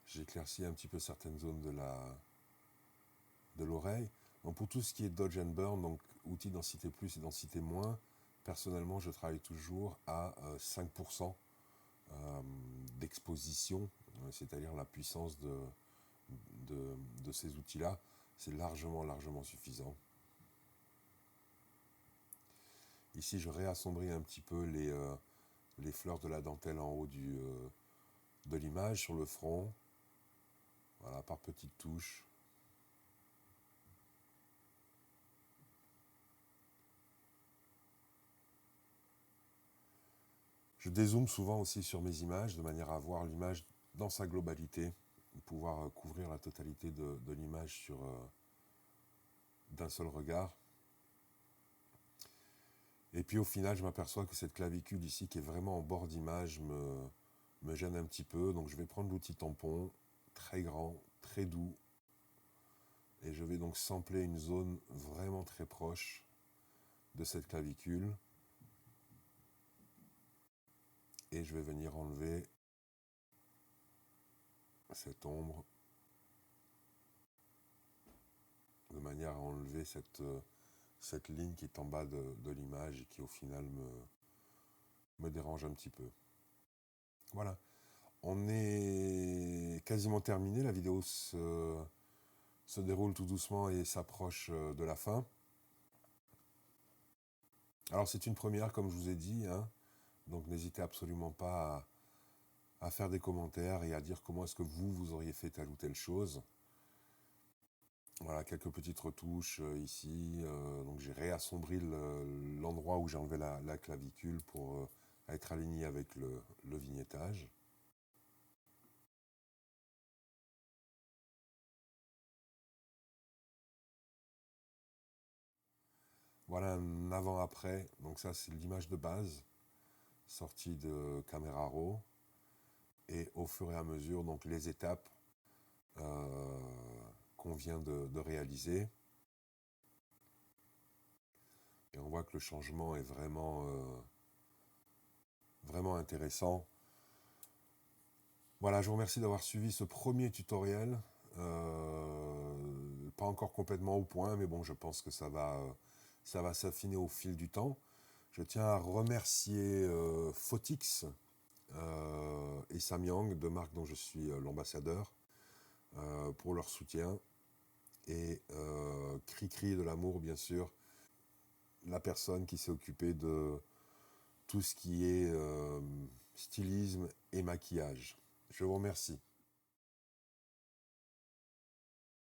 J'éclaircis un petit peu certaines zones de l'oreille. Donc pour tout ce qui est dodge and burn, donc outil densité plus et densité moins, personnellement je travaille toujours à 5% d'exposition, c'est-à-dire la puissance de ces outils-là. C'est largement suffisant. Ici je réassombris un petit peu les fleurs de la dentelle en haut de l'image sur le front. Voilà, par petites touches. Je dézoome souvent aussi sur mes images de manière à voir l'image dans sa globalité, pouvoir couvrir la totalité de l'image sur d'un seul regard. Et puis au final, je m'aperçois que cette clavicule ici, qui est vraiment en bord d'image, me gêne un petit peu. Donc je vais prendre l'outil tampon, très grand, très doux. Et je vais donc sampler une zone vraiment très proche de cette clavicule. Et je vais venir enlever cette ombre de manière à enlever cette ligne qui est en bas de l'image et qui au final me dérange un petit peu. Voilà, on est quasiment terminé, la vidéo se déroule tout doucement et s'approche de la fin. Alors c'est une première comme je vous ai dit, hein, donc n'hésitez absolument pas à faire des commentaires et à dire comment est-ce que vous auriez fait telle ou telle chose. Voilà, quelques petites retouches ici. Donc j'ai réassombri l'endroit où j'ai enlevé la clavicule pour être aligné avec le vignettage. Voilà un avant-après. Donc ça c'est l'image de base sortie de Camera Raw. Et au fur et à mesure, donc les étapes qu'on vient de réaliser. Et on voit que le changement est vraiment intéressant. Voilà, je vous remercie d'avoir suivi ce premier tutoriel. Pas encore complètement au point, mais bon, je pense que ça va s'affiner au fil du temps. Je tiens à remercier Photix et Samyang, deux marques dont je suis l'ambassadeur, pour leur soutien. Et Cricri de l'amour, bien sûr, la personne qui s'est occupée de tout ce qui est stylisme et maquillage. Je vous remercie.